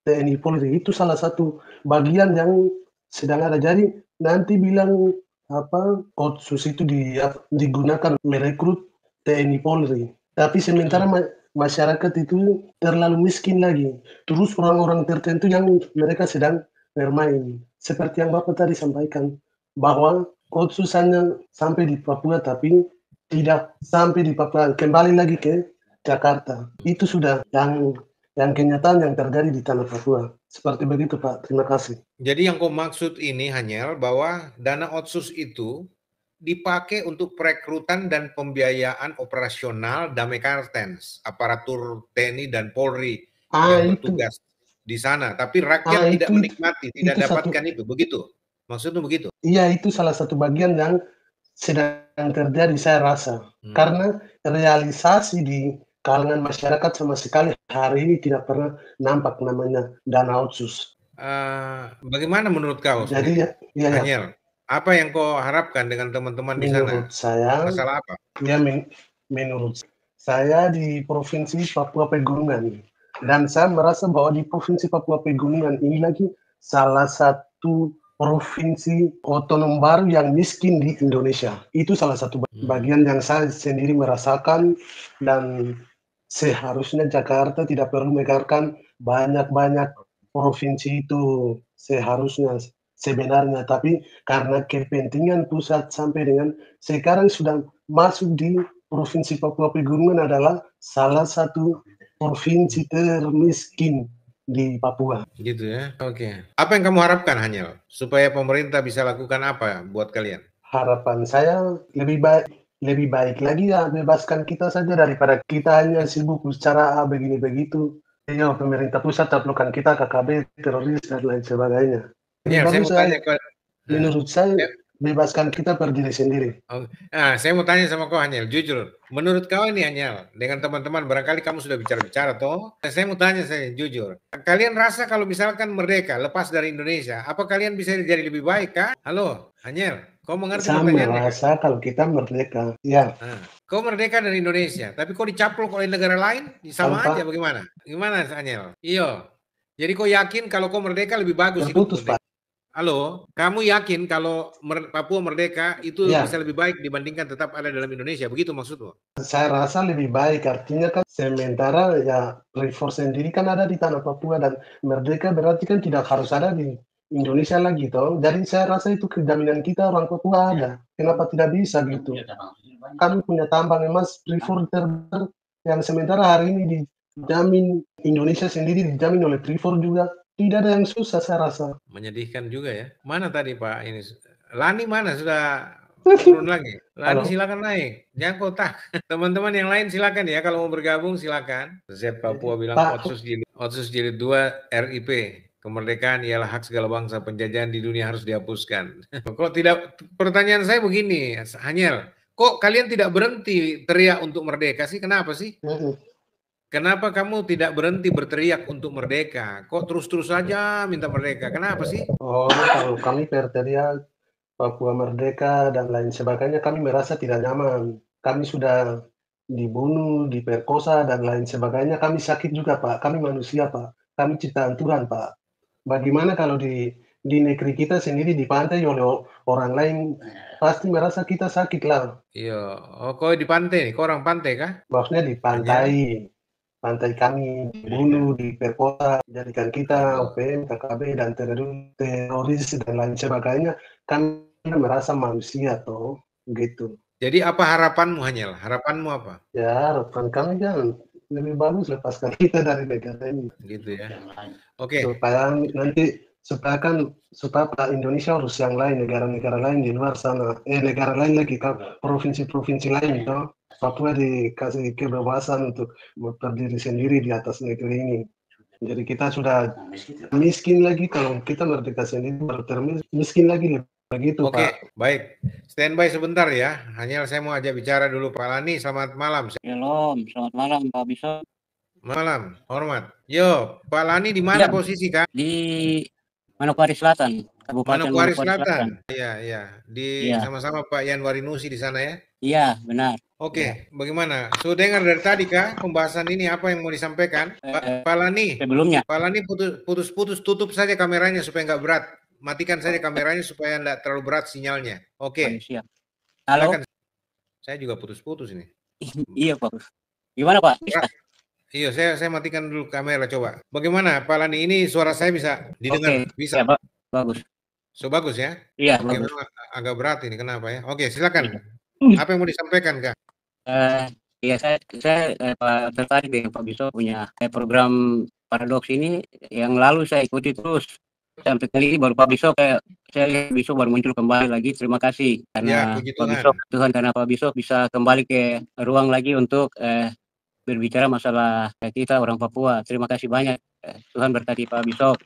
TNI Polri. Itu salah satu bagian yang sedang ada. Jadi nanti bilang otsus itu digunakan merekrut TNI Polri. Tapi sementara masyarakat itu terlalu miskin lagi. Terus orang-orang tertentu yang mereka sedang bermain. Seperti yang Bapak tadi sampaikan, bahwa otsus hanya sampai di Papua tapi tidak sampai di Papua, kembali lagi ke Jakarta. Itu sudah yang kenyataan yang terjadi di tanah Papua. Seperti begitu, Pak. Terima kasih. Jadi yang kau maksud ini, Hanyel, bahwa dana otsus itu dipakai untuk perekrutan dan pembiayaan operasional Damai Kartens, aparatur TNI dan Polri yang bertugas di sana. Tapi rakyat tidak menikmati, tidak dapatkan itu. Begitu? Maksudnya begitu? Iya, itu salah satu bagian yang sedang terjadi, saya rasa. Karena realisasi di kalangan masyarakat sama sekali hari ini tidak pernah nampak namanya dana otsus. Bagaimana menurut kau? Jadi, Hanyel, apa yang kau harapkan dengan teman-teman di sana? Menurut saya, masalah apa? Ya, menurut saya di Provinsi Papua Pegunungan. Dan saya merasa bahwa di Provinsi Papua Pegunungan ini lagi salah satu provinsi otonom baru yang miskin di Indonesia. Itu salah satu bagian yang saya sendiri merasakan, dan seharusnya Jakarta tidak perlu mengeluarkan banyak-banyak provinsi itu sebenarnya, tapi karena kepentingan pusat sampai dengan sekarang sudah masuk di Provinsi Papua Pegunungan adalah salah satu provinsi termiskin di Papua. Gitu ya. Oke. Apa yang kamu harapkan, Hanyel, supaya pemerintah bisa lakukan apa buat kalian? Harapan saya lebih baik lagi ya, bebaskan kita saja daripada kita hanya sibuk bicara begini begitu. Ya, pemerintah pusat taklukkan kita KKB, teroris dan lain sebagainya. Menurut saya bebaskan kita per diri sendiri. Saya mau tanya sama kau, Hanyel, jujur. Menurut kau ini, Hanyel, dengan teman-teman, barangkali kamu sudah bicara-bicara, toh? Saya mau tanya jujur. Kalian rasa kalau misalkan merdeka, lepas dari Indonesia, apa kalian bisa jadi lebih baik, kah? Halo, Hanyel, kau mengerti pertanyaannya? Saya merasa kalau kita merdeka, ya. Kau merdeka dari Indonesia, tapi kau dicaplok oleh negara lain, sama aja bagaimana? Gimana, Hanyel? Iya. Jadi kau yakin kalau kau merdeka lebih bagus Terputus, Pak. Halo, kamu yakin kalau Papua merdeka itu bisa lebih baik dibandingkan tetap ada dalam Indonesia? Begitu maksudmu? Saya rasa lebih baik, artinya kan sementara ya Freeport sendiri kan ada di tanah Papua, dan merdeka berarti kan tidak harus ada di Indonesia lagi toh. Jadi saya rasa itu kejaminan kita orang Papua ada. Kenapa tidak bisa gitu? Kami punya tambang emas Freeport terbesar yang sementara hari ini dijamin Indonesia sendiri dijamin oleh Freeport juga. Tidak ada yang susah saya rasa. Menyedihkan juga ya. Mana tadi Pak ini? Lani mana sudah turun lagi? Lani Halo? silakan naik. Jangan kotak. Teman-teman yang lain silakan ya kalau mau bergabung silakan. Z Papua bilang Pak, Otsus jilid 2 RIP. Kemerdekaan ialah hak segala bangsa, penjajahan di dunia harus dihapuskan. Kok tidak, pertanyaan saya begini, Hanyel, kok kalian tidak berhenti teriak untuk merdeka sih? Kenapa sih? Kenapa kamu tidak berhenti berteriak untuk merdeka? Kok terus-terus saja minta merdeka? Kenapa sih? oh kalau kami berteriak Papua Merdeka dan lain sebagainya, kami merasa tidak nyaman. Kami sudah dibunuh, diperkosa, dan lain sebagainya. Kami sakit juga, Pak. Kami manusia, Pak. Kami ciptaan Tuhan, Pak. Bagaimana kalau di negeri kita sendiri dipantai oleh orang lain, pasti merasa kita sakit lah. Iya, oh kau di pantai nih, kau orang pantai kah? Maksudnya Hanya? dipantai, pantai kami dibunuh, diperkosa, jadikan kita Aduh. OPM, KKB, dan teroris, dan lain sebagainya. Kami merasa manusia, toh, gitu. Jadi apa harapanmu, Hanyel? Harapanmu apa? Ya, harapan kami kan lebih bagus lepaskan kita dari negara ini. Gitu ya. Oke. Supaya nanti supaya Pak Indonesia harus yang lain, negara-negara lain di luar sana, negara lain lagi, provinsi-provinsi lain, toh. Papua dikasih kebebasan untuk berdiri sendiri di atas negeri ini. Jadi kita sudah miskin lagi kalau kita merdeka sendiri baru miskin lagi begitu, Oke, Pak. baik. Standby sebentar ya. Hanyel saya mau ajak bicara dulu Pak Lani. Selamat malam. Shalom, selamat malam Pak Bishop. Malam, hormat. Yo, Pak Lani di mana Ya, posisi Kak? di Manokwari Selatan, Kabupaten Manokwari Manokwari Selatan. Iya, iya. Iya, Sama-sama Pak Yanwari Nusi di sana ya. iya benar. Oke, bagaimana? So dengar dari tadi Kak pembahasan ini apa yang mau disampaikan? Pak Lani, Sebelumnya, Pak Lani putus-putus, tutup saja kameranya supaya nggak berat. Matikan saja kameranya supaya nggak terlalu berat sinyalnya. Oke, siap. Halo, silakan. Saya juga putus-putus ini. iya Pak. Gimana Pak? Bisa? Iya, saya matikan dulu kamera coba. Bagaimana Pak Lani? Ini suara saya bisa didengar? Oke, Bisa? ya Pak, bagus. So bagus ya? Iya, Oke, bagus. memang agak berat ini. Kenapa ya? Oke, silakan. Iya. Apa yang mau disampaikan Kak? Iya, saya tertarik dengan Pak Bishop punya program paradoks ini. Yang lalu saya ikuti terus. Sampai kali ini baru Pak Bishop, saya lihat Bishop baru muncul kembali lagi. Terima kasih Ya, karena puji Pak Tuhan. Bishop, Tuhan karena Pak Bishop bisa kembali ke ruang lagi untuk berbicara masalah kita orang Papua. Terima kasih banyak. Tuhan berkati Pak Bishop.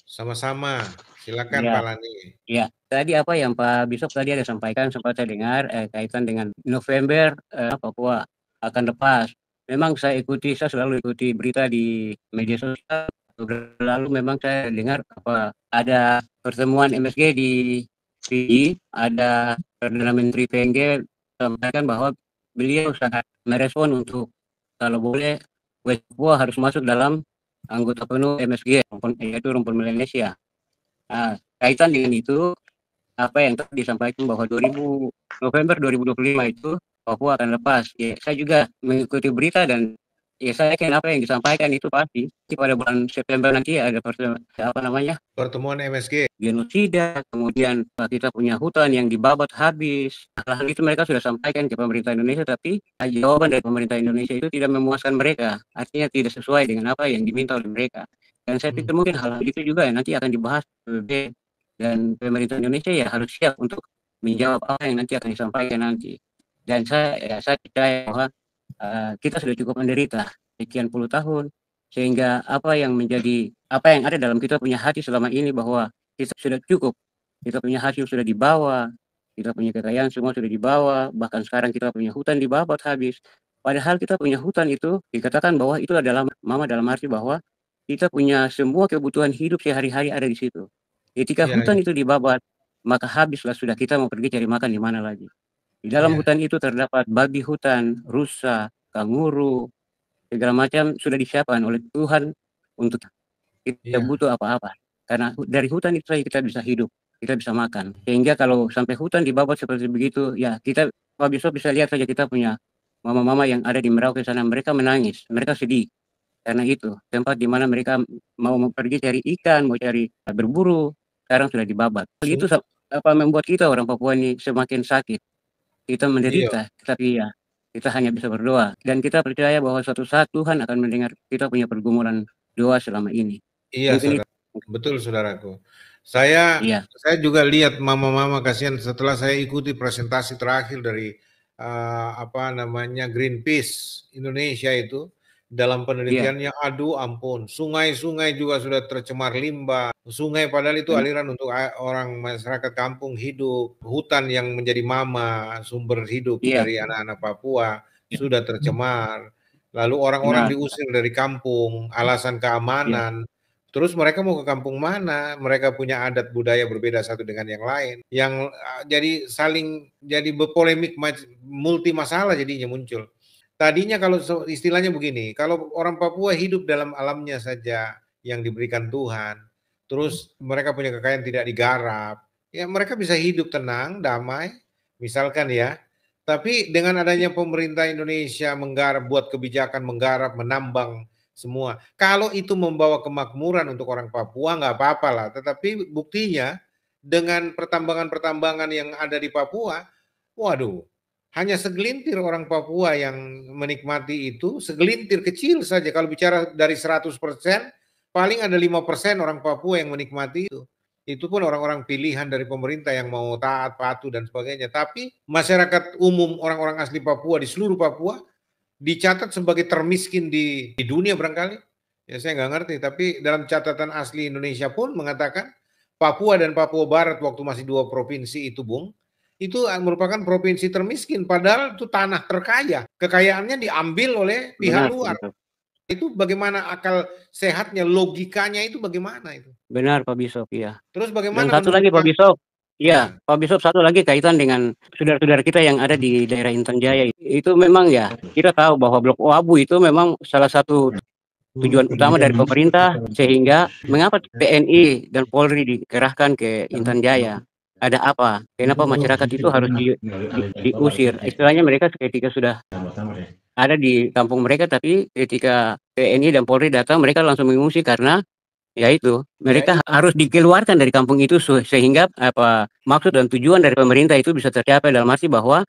Sama-sama. Silakan Ya. Pak Lani. Ya, tadi apa yang Pak Bishop tadi ada sampaikan sempat saya dengar kaitan dengan November Papua akan lepas. Memang saya selalu ikuti berita di media sosial. Lalu memang saya dengar ada pertemuan MSG di Fiji, ada Perdana Menteri PNG sampaikan bahwa beliau sangat merespon untuk kalau boleh West Papua harus masuk dalam anggota penuh MSG, yaitu Rumpun Melanesia. Nah, kaitan dengan itu, apa yang tadi disampaikan bahwa November 2025 itu Papua akan lepas. Ya, saya juga mengikuti berita dan ya saya yakin apa yang disampaikan itu pasti pada bulan September nanti ada pertemuan MSG. Genosida, kemudian kita punya hutan yang dibabat habis. Hal itu mereka sudah sampaikan ke pemerintah Indonesia, tapi jawaban dari pemerintah Indonesia itu tidak memuaskan mereka. Artinya tidak sesuai dengan apa yang diminta oleh mereka. Dan saya pikir mungkin hal itu juga yang nanti akan dibahas PBB dan pemerintah Indonesia ya harus siap untuk menjawab apa yang nanti akan disampaikan nanti. Dan saya percaya bahwa kita sudah cukup menderita sekian puluh tahun, sehingga apa yang ada dalam kita punya hati selama ini bahwa kita sudah cukup, kita punya hasil sudah dibawa, kita punya kekayaan semua sudah dibawa, bahkan sekarang kita punya hutan dibabat habis. Padahal kita punya hutan itu dikatakan bahwa itu adalah mama dalam arti bahwa kita punya semua kebutuhan hidup sehari-hari ada di situ. Ketika hutan itu dibabat, maka habislah sudah kita mau pergi cari makan di mana lagi. Di dalam hutan itu terdapat babi hutan, rusa, kanguru, segala macam sudah disiapkan oleh Tuhan untuk kita butuh apa-apa. Karena dari hutan itu saja kita bisa hidup, kita bisa makan. Sehingga kalau sampai hutan dibabat seperti begitu, ya kita Pak Bishop bisa lihat saja kita punya mama-mama yang ada di Merauke sana, mereka menangis, mereka sedih. Karena itu tempat di mana mereka mau pergi cari ikan, mau cari berburu, sekarang sudah dibabat. Hal itu membuat kita orang Papua ini semakin sakit. Kita Iya, menderita, tapi ya kita hanya bisa berdoa dan kita percaya bahwa suatu saat Tuhan akan mendengar kita punya pergumulan doa selama ini. iya, Mungkin saudara. Betul, saudaraku. Saya iya, juga lihat mama-mama kasihan setelah saya ikuti presentasi terakhir dari Greenpeace Indonesia itu dalam iya, penelitiannya, aduh ampun, sungai-sungai juga sudah tercemar limbah. Sungai padahal itu aliran untuk orang masyarakat kampung hidup, hutan yang menjadi mama sumber hidup iya, dari anak-anak Papua sudah tercemar. Lalu orang-orang benar, diusir dari kampung, alasan iya, keamanan. Terus mereka mau ke kampung mana? Mereka punya adat budaya berbeda satu dengan yang lain. Yang jadi saling jadi berpolemik multi masalah jadinya muncul. Tadinya kalau istilahnya begini, kalau orang Papua hidup dalam alamnya saja yang diberikan Tuhan, terus mereka punya kekayaan tidak digarap, ya mereka bisa hidup tenang, damai, misalkan ya. Tapi dengan adanya pemerintah Indonesia menggarap, buat kebijakan menggarap, menambang semua. Kalau itu membawa kemakmuran untuk orang Papua nggak apa-apa lah. Tetapi buktinya dengan pertambangan-pertambangan yang ada di Papua, waduh, hanya segelintir orang Papua yang menikmati itu, segelintir kecil saja. Kalau bicara dari 100%, paling ada 5% orang Papua yang menikmati itu. Itu pun orang-orang pilihan dari pemerintah yang mau taat, patuh, dan sebagainya. Tapi masyarakat umum, orang-orang asli Papua di seluruh Papua, dicatat sebagai termiskin di dunia barangkali. Ya saya nggak ngerti, tapi dalam catatan asli Indonesia pun mengatakan Papua dan Papua Barat waktu masih 2 provinsi itu, Bung, itu merupakan provinsi termiskin, padahal itu tanah terkaya. Kekayaannya diambil oleh pihak benar, luar. benar. Itu bagaimana akal sehatnya, logikanya itu bagaimana itu? Benar, Pak Bisop, iya. Terus Dan bagaimana satu lagi, Pak menurut Bisop, Ya, iya, Pak Bisop, satu lagi kaitan dengan saudara-saudara kita yang ada di daerah Intan Jaya. Itu memang ya, kita tahu bahwa Blok Wabu itu memang salah satu tujuan utama dari pemerintah, sehingga mengapa TNI dan Polri dikerahkan ke Intan Jaya? Ada apa? Kenapa masyarakat itu harus diusir? Istilahnya mereka ketika sudah ada di kampung mereka, tapi ketika TNI dan Polri datang, mereka langsung mengungsi karena ya itu, mereka harus dikeluarkan dari kampung itu sehingga maksud dan tujuan dari pemerintah itu bisa tercapai, dalam arti bahwa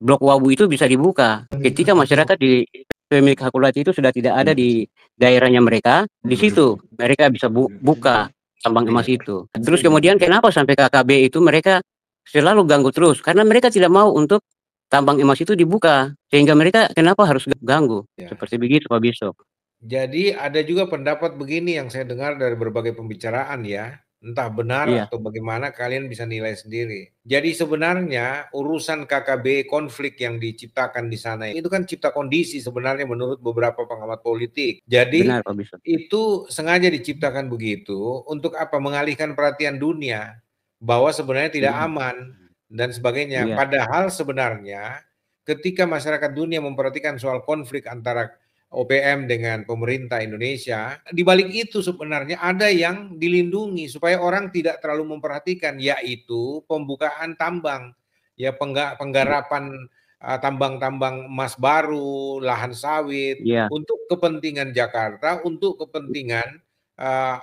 Blok Wabu itu bisa dibuka. Ketika masyarakat di pemilik kalkulasi itu sudah tidak ada di daerahnya mereka, di situ mereka bisa buka tambang emas itu. Terus kemudian kenapa sampai KKB itu mereka selalu ganggu terus? Karena mereka tidak mau untuk tambang emas itu dibuka, sehingga mereka kenapa harus ganggu? Ya. Seperti begitu, Pak Bisop. Jadi ada juga pendapat begini yang saya dengar dari berbagai pembicaraan ya, entah benar Iya. atau bagaimana kalian bisa nilai sendiri. Jadi sebenarnya urusan KKB, konflik yang diciptakan di sana itu kan cipta kondisi sebenarnya menurut beberapa pengamat politik. Jadi Benar, Pak Bisop. itu sengaja diciptakan begitu untuk apa? Mengalihkan perhatian dunia bahwa sebenarnya tidak aman dan sebagainya. Iya. Padahal sebenarnya ketika masyarakat dunia memperhatikan soal konflik antara OPM dengan pemerintah Indonesia, di balik itu sebenarnya ada yang dilindungi supaya orang tidak terlalu memperhatikan, yaitu pembukaan tambang, ya penggarapan tambang-tambang emas baru, lahan sawit, Iya. untuk kepentingan Jakarta, untuk kepentingan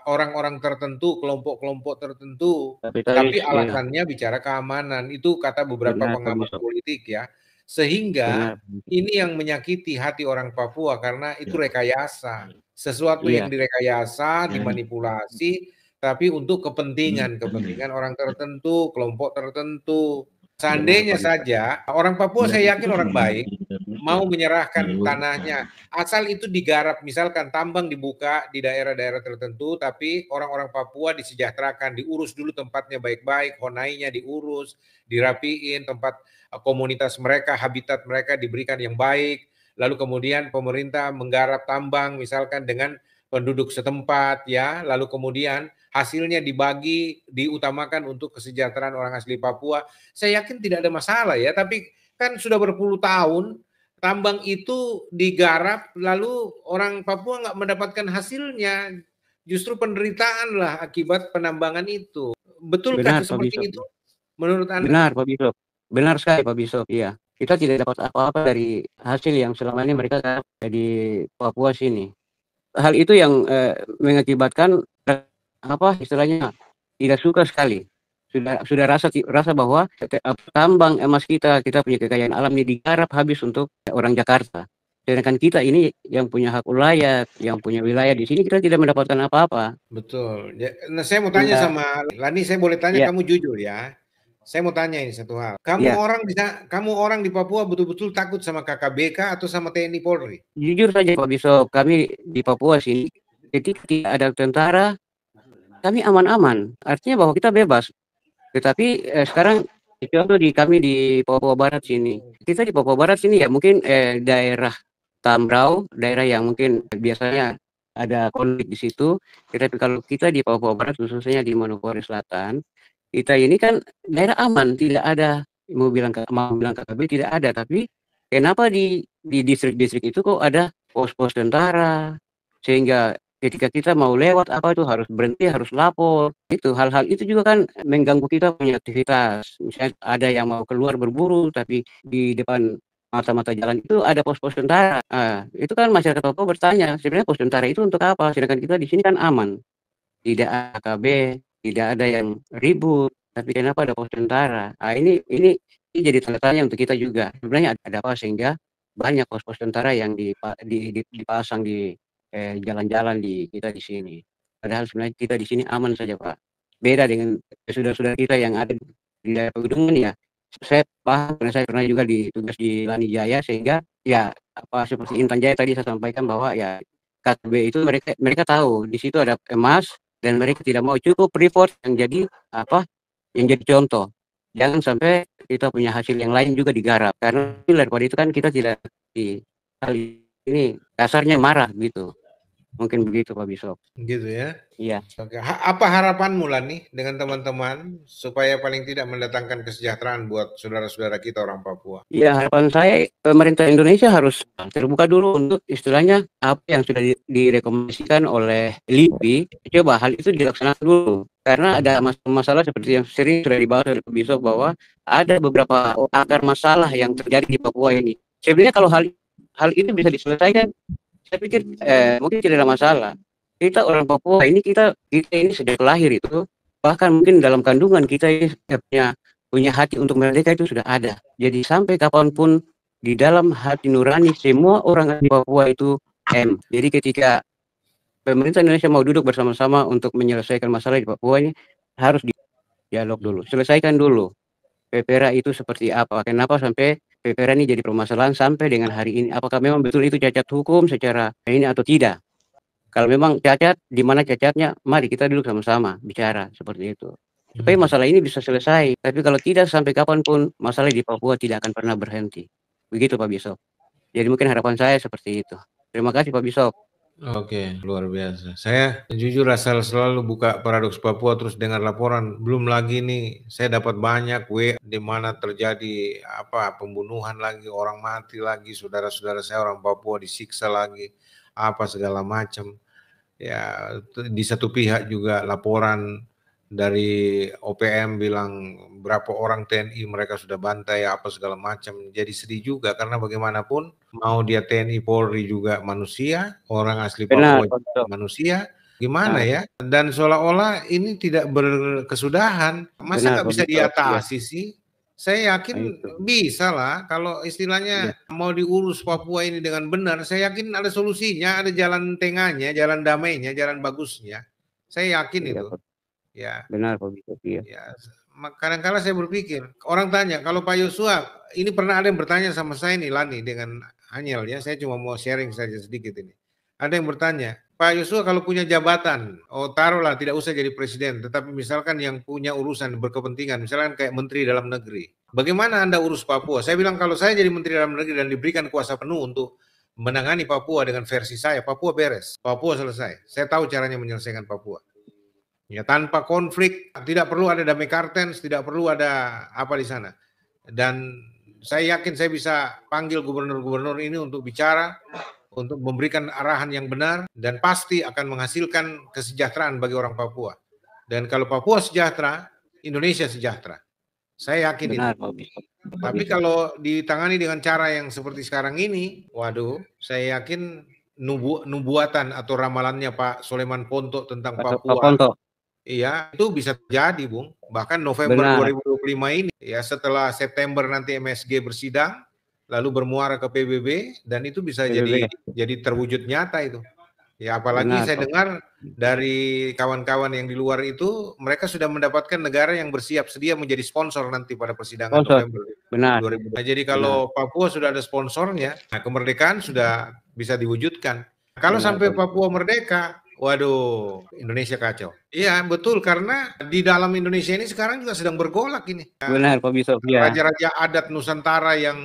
orang-orang tertentu, kelompok-kelompok tertentu. Tapi Kapitalis, iya. alasannya bicara keamanan, itu kata beberapa Benar, Pak pengamat Bisop. politik ya. Sehingga Benar. ini yang menyakiti hati orang Papua karena itu rekayasa. Sesuatu Iya. yang direkayasa, dimanipulasi, tapi untuk kepentingan orang tertentu, kelompok tertentu. Seandainya saja orang Papua, saya yakin orang baik, mau menyerahkan tanahnya, asal itu digarap, misalkan tambang dibuka di daerah-daerah tertentu, tapi orang-orang Papua disejahterakan, diurus dulu tempatnya baik-baik, honainya diurus, dirapiin, tempat komunitas mereka, habitat mereka diberikan yang baik, lalu kemudian pemerintah menggarap tambang misalkan dengan penduduk setempat ya, lalu kemudian hasilnya dibagi, diutamakan untuk kesejahteraan orang asli Papua. Saya yakin tidak ada masalah ya, tapi kan sudah berpuluh tahun tambang itu digarap, lalu orang Papua nggak mendapatkan hasilnya, justru penderitaan lah akibat penambangan itu. Betulkah Benar, Pak seperti Bisop. itu menurut Anda? Benar, Pak Bisop. Benar sekali, Pak Bisop. Iya, kita tidak dapat apa-apa dari hasil yang selama ini mereka garap di Papua sini. Hal itu yang mengakibatkan istilahnya tidak suka sekali. Sudah rasa bahwa tambang emas kita punya kekayaan alam ini digarap habis untuk orang Jakarta. Sedangkan kita ini yang punya hak ulayat, yang punya wilayah di sini kita tidak mendapatkan apa-apa. Betul. Nah, saya mau tanya Ya, sama Lani, saya boleh tanya ya, kamu jujur ya. Saya mau tanya ini satu hal. ya. Kamu orang di Papua betul-betul takut sama KKBK atau sama TNI Polri? Jujur saja Pak Biso, kami di Papua sini ketika tidak ada tentara, kami aman-aman. Artinya bahwa kita bebas. Tetapi sekarang contoh kami di Papua Barat sini. Kita di Papua Barat sini ya mungkin daerah Tambrau, daerah yang mungkin biasanya ada konflik di situ. Tetapi kalau kita di Papua Barat khususnya di Manokwari Selatan, kita ini kan daerah aman, tidak ada mau bilang KKB tidak ada, tapi kenapa di distrik-distrik itu kok ada pos-pos tentara sehingga ketika kita mau lewat apa itu harus berhenti, harus lapor. Itu hal-hal itu juga kan mengganggu kita punya aktivitas. Misalnya ada yang mau keluar berburu tapi di depan mata-mata jalan itu ada pos-pos tentara. Itu kan masyarakat Papua bertanya, sebenarnya pos tentara itu untuk apa? Sedangkan kita di sini kan aman. Tidak ada AKB, tidak ada yang ribut, tapi kenapa ada pos tentara? Ini jadi tanda tanya untuk kita juga. Sebenarnya ada apa sehingga banyak pos-pos tentara yang dipasang di jalan-jalan di kita di sini. Padahal sebenarnya kita di sini aman saja, Pak. Beda dengan saudara-saudara kita yang ada di daerah pegunungan ya. Saya paham karena saya pernah juga ditugas di Lani Jaya sehingga ya apa seperti Intan Jaya tadi saya sampaikan bahwa ya KTB itu mereka tahu di situ ada emas dan mereka tidak mau cukup Freeport yang jadi apa yang jadi contoh. Jangan sampai kita punya hasil yang lain juga digarap karena daripada itu kan kita tidak di hal ini dasarnya marah gitu. Mungkin begitu Pak Bisop. Gitu ya. Iya. Oke. Apa harapanmu Lani dengan teman-teman supaya paling tidak mendatangkan kesejahteraan buat saudara-saudara kita orang Papua? Ya harapan saya pemerintah Indonesia harus terbuka dulu untuk istilahnya apa yang sudah direkomendasikan oleh LIPI, coba hal itu dilaksanakan dulu. Karena ada masalah seperti yang sering sudah dibahas oleh Pak Bisop bahwa ada beberapa akar masalah yang terjadi di Papua ini. Sebenarnya kalau hal itu bisa diselesaikan, saya pikir mungkin tidak ada masalah. Kita orang Papua ini kita ini sejak lahir itu bahkan mungkin dalam kandungan kita ini punya hati untuk merdeka itu sudah ada. Jadi sampai kapanpun di dalam hati nurani semua orang di Papua itu Jadi ketika pemerintah Indonesia mau duduk bersama-sama untuk menyelesaikan masalah di Papua ini harus dialog dulu, selesaikan dulu. PPRA itu seperti apa? Kenapa sampai PPRA ini jadi permasalahan sampai dengan hari ini? Apakah memang betul itu cacat hukum secara ini atau tidak? Kalau memang cacat, di mana cacatnya? Mari kita duduk sama-sama bicara seperti itu. Supaya masalah ini bisa selesai. Tapi kalau tidak sampai kapanpun masalah di Papua tidak akan pernah berhenti. Begitu Pak Bisop. Jadi mungkin harapan saya seperti itu. Terima kasih Pak Bisop. Oke, luar biasa. Saya jujur asal selalu buka Paradoks Papua terus dengar laporan, belum lagi nih saya dapat banyak di mana terjadi apa pembunuhan lagi, orang mati lagi, saudara-saudara saya orang Papua disiksa lagi, apa segala macam. Ya, di satu pihak juga laporan dari OPM bilang berapa orang TNI mereka sudah bantai apa segala macam. Jadi sedih juga karena bagaimanapun mau dia TNI Polri juga manusia, orang asli Papua juga manusia. Gimana ya? Dan seolah-olah ini tidak berkesudahan. Masa nggak bisa diatasi sih? Saya yakin bisa lah kalau istilahnya mau diurus Papua ini dengan benar. Saya yakin ada solusinya, ada jalan tengahnya, jalan damainya, jalan bagusnya. Saya yakin itu. Ya. Benar Pak Bisop. Ya. Kadang-kala saya berpikir, orang tanya, kalau Pak Yosua, ini pernah ada yang bertanya sama saya nih, Lani, dengan Hanyel ya, saya cuma mau sharing saja sedikit ini. Ada yang bertanya, Pak Yosua kalau punya jabatan, taruhlah tidak usah jadi presiden, tetapi misalkan yang punya urusan berkepentingan, misalkan kayak menteri dalam negeri, bagaimana Anda urus Papua? Saya bilang kalau saya jadi menteri dalam negeri dan diberikan kuasa penuh untuk menangani Papua dengan versi saya, Papua beres, Papua selesai. Saya tahu caranya menyelesaikan Papua. Ya, tanpa konflik, tidak perlu ada damai kartens, tidak perlu ada apa di sana. Dan saya yakin saya bisa panggil gubernur-gubernur ini untuk bicara, untuk memberikan arahan yang benar, dan pasti akan menghasilkan kesejahteraan bagi orang Papua. Dan kalau Papua sejahtera, Indonesia sejahtera. Saya yakin benar, itu. Tapi kalau ditangani dengan cara yang seperti sekarang ini, waduh, saya yakin nubuatan atau ramalannya Pak Soleman Ponto tentang Papua Iya, itu bisa terjadi, Bung. Bahkan November Benar. 2025 ini, ya setelah September nanti MSG bersidang, lalu bermuara ke PBB, dan itu bisa PBB. jadi terwujud nyata itu. Ya, apalagi Benar, saya Pak. dengar dari kawan-kawan yang di luar itu, mereka sudah mendapatkan negara yang bersiap sedia menjadi sponsor nanti pada persidangan Sponsor. November Benar. 2000. Nah, jadi kalau Papua sudah ada sponsornya, nah kemerdekaan sudah bisa diwujudkan. Kalau Benar, sampai Pak. Papua merdeka, waduh, Indonesia kacau. Iya, betul, karena di dalam Indonesia ini sekarang juga sedang bergolak ini. Benar, Pak Bisop. Ya. Raja-raja adat Nusantara yang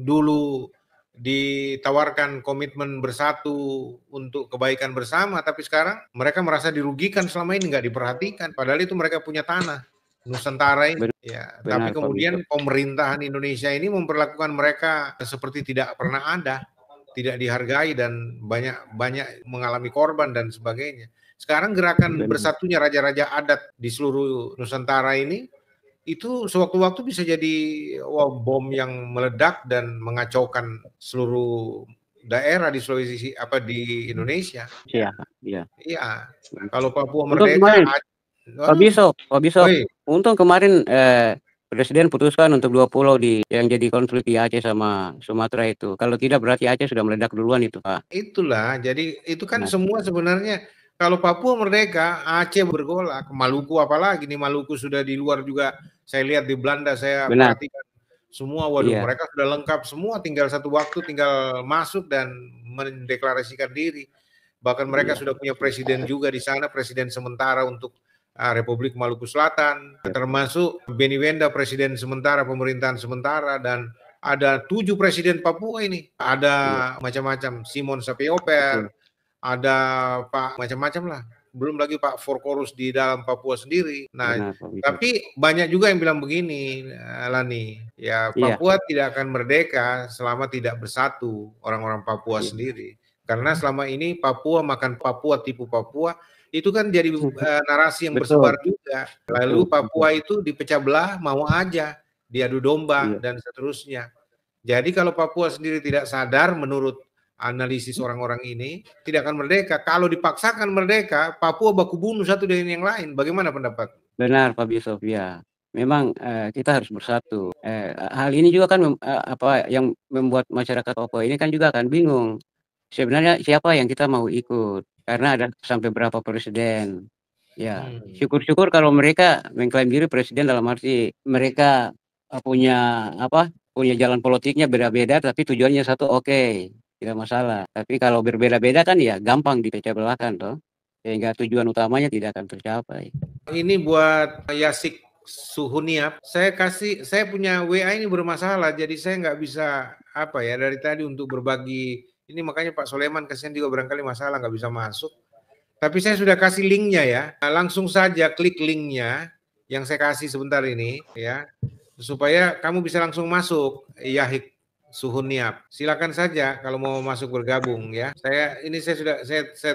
dulu ditawarkan komitmen bersatu untuk kebaikan bersama, tapi sekarang mereka merasa dirugikan selama ini, nggak diperhatikan. Padahal itu mereka punya tanah Nusantara ini. Ya, tapi Benar, Pak kemudian Bisop. pemerintahan Indonesia ini memperlakukan mereka seperti tidak pernah ada, tidak dihargai, dan banyak mengalami korban dan sebagainya. Sekarang gerakan Benar. bersatunya raja-raja adat di seluruh Nusantara ini itu sewaktu-waktu bisa jadi bom yang meledak dan mengacaukan seluruh daerah di Sulawesi di Indonesia. Iya, iya. Iya. Kalau Papua Untuk merdeka, kemarin, Pak Bisop, Oi, untung kemarin Presiden putuskan untuk 2 pulau yang jadi konflik di Aceh sama Sumatera itu. Kalau tidak berarti Aceh sudah meledak duluan itu, Pak. itulah. Jadi itu kan Nah, semua sebenarnya kalau Papua merdeka, Aceh bergolak, Maluku apalagi nih, Maluku sudah di luar juga. Saya lihat di Belanda, saya benar. perhatikan semua, waduh, Iya, mereka sudah lengkap semua, tinggal satu waktu, tinggal masuk dan mendeklarasikan diri. Bahkan mereka iya. sudah punya presiden juga di sana, presiden sementara untuk Republik Maluku Selatan, termasuk Beni Wenda, presiden sementara, pemerintahan sementara, dan ada 7 presiden Papua ini. Ada macam-macam, Simon Sapioper, Betul. ada Pak macam-macam lah. Belum lagi Pak Forkorus di dalam Papua sendiri. Nah, Benar, Pak Bisop. tapi banyak juga yang bilang begini, Lani, ya Iya, Papua tidak akan merdeka selama tidak bersatu orang-orang Papua iya. sendiri. Karena selama ini Papua makan Papua, tipu Papua, itu kan jadi narasi yang Betul. bersebar juga. Lalu Betul. Papua itu dipecah belah, mau aja diadu domba Iya. dan seterusnya. Jadi kalau Papua sendiri tidak sadar, menurut analisis orang-orang ini, tidak akan merdeka. Kalau dipaksakan merdeka, Papua baku bunuh satu dengan yang lain. Bagaimana pendapat? Benar, Pak Bisop. Ya, memang kita harus bersatu. Hal ini juga kan apa yang membuat masyarakat Papua ini kan juga akan bingung. Sebenarnya siapa yang kita mau ikut? Karena ada sampai berapa presiden. Ya, syukur-syukur kalau mereka mengklaim diri presiden dalam arti mereka punya punya jalan politiknya beda-beda, tapi tujuannya satu, oke, tidak masalah. Tapi kalau berbeda-beda kan ya gampang dipecah belahkan toh, sehingga tujuan utamanya tidak akan tercapai. Ini buat Yasik Suhuniap, saya punya WA ini bermasalah, jadi saya nggak bisa dari tadi untuk berbagi. Ini makanya Pak Soleman kasihan juga barangkali masalah nggak bisa masuk. Tapi saya sudah kasih linknya ya. Langsung saja klik linknya yang saya kasih sebentar ini ya, supaya kamu bisa langsung masuk. Yahik Suhuniap, silakan saja kalau mau masuk bergabung ya. Saya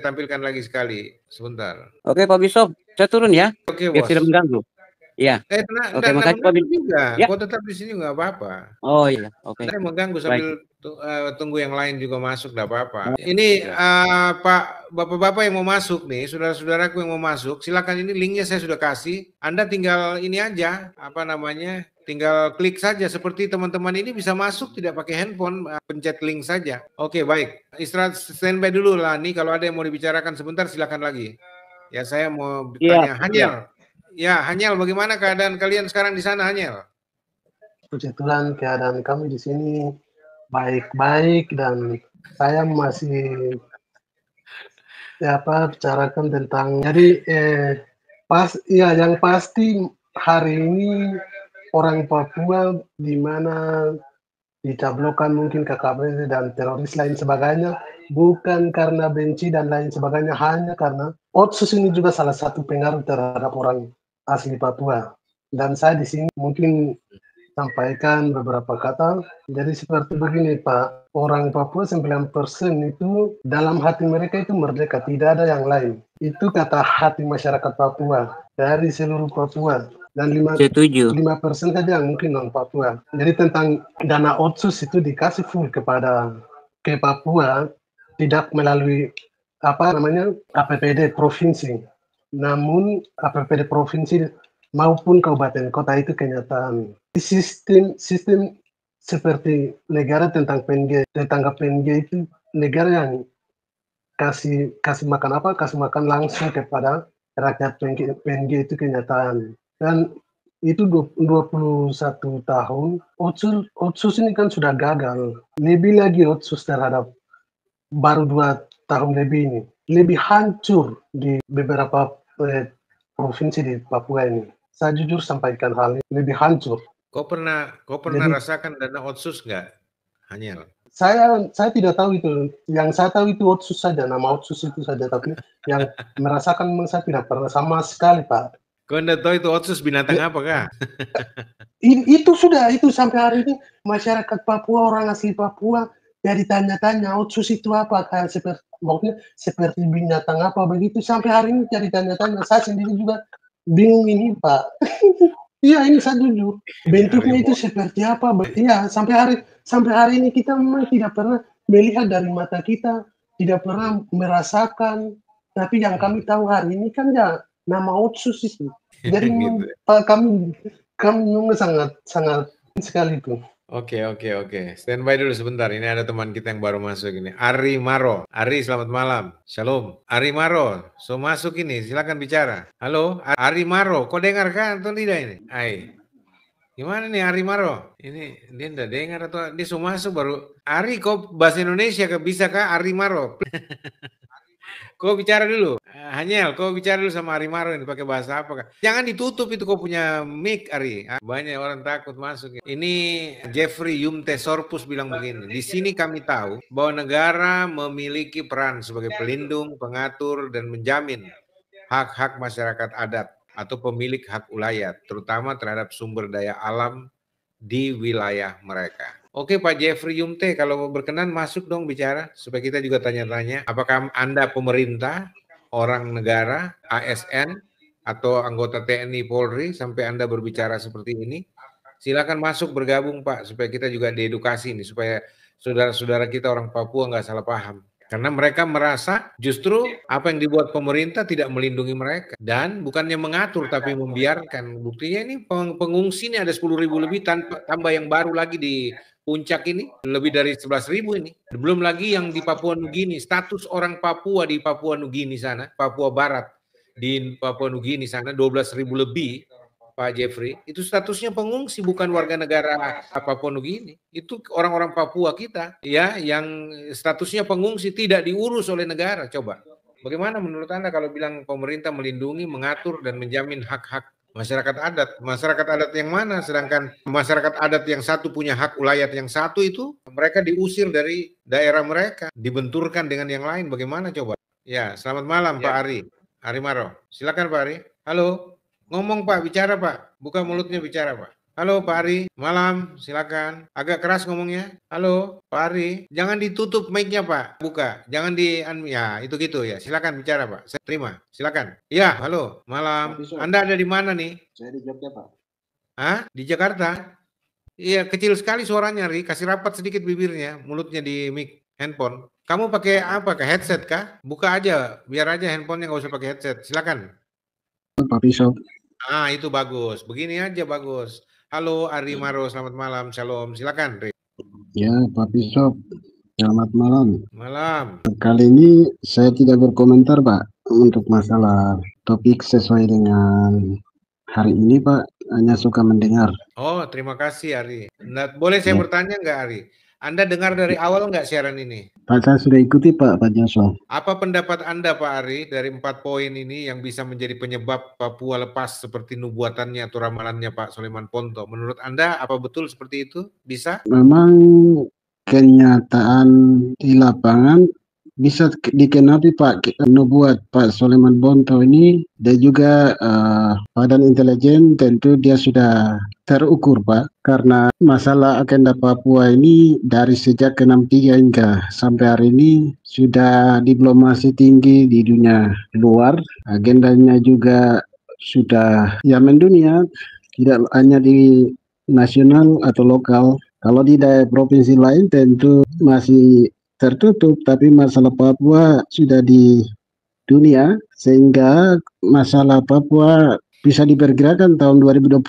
tampilkan lagi sekali sebentar. Oke, Pak Bisop, saya turun ya, Oke, biar bos. tidak mengganggu. Iya. Oke, Oke, makasih Pak Bisop. juga. Ya. Kau tetap di sini nggak apa-apa. Oh iya, oke. Saya mengganggu sambil tunggu yang lain juga masuk, nggak apa-apa. Ini Pak, bapak-bapak yang mau masuk nih, saudara-saudaraku yang mau masuk, silakan, ini linknya saya sudah kasih. Anda tinggal ini aja, tinggal klik saja. Seperti teman-teman ini bisa masuk tidak pakai handphone, pencet link saja. Oke, baik. Istirahat, standby dulu lah nih. Kalau ada yang mau dibicarakan sebentar, silakan lagi. Ya, saya mau bertanya. Hanyel. Ya, Hanyel, bagaimana keadaan kalian sekarang di sana, Hanyel? Puji Tuhan, keadaan kami di sini baik-baik, dan saya masih bicarakan tentang, jadi yang pasti hari ini orang Papua di mana dicablokan mungkin KKB dan teroris lain sebagainya, bukan karena benci dan lain sebagainya, hanya karena Otsus ini juga salah satu pengaruh terhadap orang asli Papua. Dan saya di sini mungkin sampaikan beberapa kata. Jadi seperti begini, Pak, orang Papua 9% itu dalam hati mereka itu merdeka, tidak ada yang lain. Itu kata hati masyarakat Papua dari seluruh Papua. Dan 5% saja yang mungkin non Papua. Jadi tentang dana Otsus itu dikasih full ke Papua, tidak melalui APBD provinsi. Namun APBD provinsi maupun kabupaten kota itu kenyataan. Sistem seperti negara tentang PNG, tetangga PNG itu negara yang kasih makan apa? Kasih makan langsung kepada rakyat PNG itu kenyataan. Dan itu 21 tahun, Otsus ini kan sudah gagal. Lebih lagi Otsus terhadap baru 2 tahun lebih ini. Lebih hancur di beberapa provinsi di Papua ini. Saya jujur sampaikan hal ini, lebih hancur. Kau pernah Jadi- rasakan dana otsus nggak, Hanyel? Saya tidak tahu itu. Yang saya tahu itu Otsus saja, nama Otsus itu saja. Tapi yang merasakan memang saya tidak pernah sama sekali, Pak. Kau nggak tahu itu otsus binatang apa kah? Itu sudah, itu sampai hari ini masyarakat Papua, orang asli Papua jadi tanya-tanya Otsus itu apa, kayak seperti binatang apa begitu, sampai hari ini jadi tanya-tanya. Saya sendiri juga bingung ini, Pak. Iya, ini saya jujur. Bentuknya itu seperti apa? Iya, sampai hari ini kita memang tidak pernah melihat dari mata kita, tidak pernah merasakan. Tapi yang kami tahu hari ini kan ya nama Otsus itu. Jadi Gitu. Pak, kami memang sangat sekali itu. Oke. Standby dulu sebentar. Ini ada teman kita yang baru masuk ini. Ari Maro. Ari, selamat malam. Shalom. Ari Maro, so masuk ini. Silakan bicara. Halo, Ari Maro. Kau dengar kan atau tidak ini? Hai. Gimana nih Ari Maro? Ini dia tidak dengar atau dia so masuk baru. Ari, kau bahasa Indonesia bisa kah Ari Maro? Kau bicara dulu, Hanyel, kau bicara dulu sama Ari Maro ini pakai bahasa apa? Jangan ditutup itu kau punya mic, Ari. Banyak orang takut masuk. Ini Jeffrey Yumte Sorpus bilang begini, di sini kami tahu bahwa negara memiliki peran sebagai pelindung, pengatur, dan menjamin hak-hak masyarakat adat atau pemilik hak ulayat, terutama terhadap sumber daya alam di wilayah mereka. Oke Pak Jeffrey Yumte, kalau berkenan masuk dong bicara, supaya kita juga tanya-tanya, apakah Anda pemerintah, orang negara, ASN, atau anggota TNI Polri, sampai Anda berbicara seperti ini? Silakan masuk bergabung Pak, supaya kita juga diedukasi nih, supaya saudara-saudara kita orang Papua nggak salah paham. Karena mereka merasa justru apa yang dibuat pemerintah tidak melindungi mereka. Dan bukannya mengatur tapi membiarkan. Buktinya ini pengungsi ini ada 10.000 lebih, tambah yang baru lagi di Puncak ini, lebih dari 11.000 ini. Belum lagi yang di Papua Nugini, status orang Papua di Papua Nugini sana, Papua Barat, di Papua Nugini sana 12.000 lebih, Pak Jeffrey, itu statusnya pengungsi, bukan warga negara Papua Nugini. Itu orang-orang Papua kita, ya, yang statusnya pengungsi tidak diurus oleh negara. Coba, bagaimana menurut Anda kalau bilang pemerintah melindungi, mengatur, dan menjamin hak-hak masyarakat adat? Masyarakat adat yang mana? Sedangkan masyarakat adat yang satu punya hak ulayat yang satu itu, mereka diusir dari daerah mereka, dibenturkan dengan yang lain. Bagaimana coba? Ya, selamat malam Pak Ari. Ari Maro, silakan Pak Ari. Halo. Ngomong Pak, bicara Pak. Buka mulutnya bicara Pak. Halo Pak Ari, malam, silakan. Agak keras ngomongnya. Halo Pak Ari, jangan ditutup mic-nya Pak. Buka, jangan ya itu gitu ya. Silakan bicara Pak. Saya terima. Silakan. Ya, halo, malam. Anda ada di mana nih? Saya di Jogja Pak. Hah? Di Jakarta? Iya, kecil sekali suaranya Ri. Kasih rapat sedikit bibirnya, mulutnya di mic handphone. Kamu pakai apa? Ke headset kah? Buka aja, biar aja handphonenya nggak usah pakai headset. Silakan. Pak Pisau. Ah, itu bagus. Begini aja bagus. Halo Ari Maro, selamat malam. Shalom. Silakan, Ri. Ya, Pak Pisau. Selamat malam. Malam. Kali ini saya tidak berkomentar, Pak, untuk masalah topik sesuai dengan hari ini, Pak. Hanya suka mendengar. Oh, terima kasih Ari. Nah, boleh saya bertanya nggak Ari? Anda dengar dari awal nggak siaran ini? Pak, saya sudah ikuti, Pak Joshua. Apa pendapat Anda, Pak Ari, dari 4 poin ini yang bisa menjadi penyebab Papua lepas seperti nubuatannya atau ramalannya Pak Soleman Ponto? Menurut Anda, apa betul seperti itu? Bisa? Memang kenyataan di lapangan bisa dikenapi Pak nubuat Pak Soleman Ponto ini, dan juga Badan Intelijen tentu dia sudah terukur Pak, karena masalah agenda Papua ini dari sejak ke-63 hingga sampai hari ini sudah diplomasi tinggi di dunia luar, agendanya juga sudah ya mendunia, tidak hanya di nasional atau lokal. Kalau di daerah provinsi lain tentu masih tertutup, tapi masalah Papua sudah dunia, sehingga masalah Papua bisa diperkirakan tahun 2025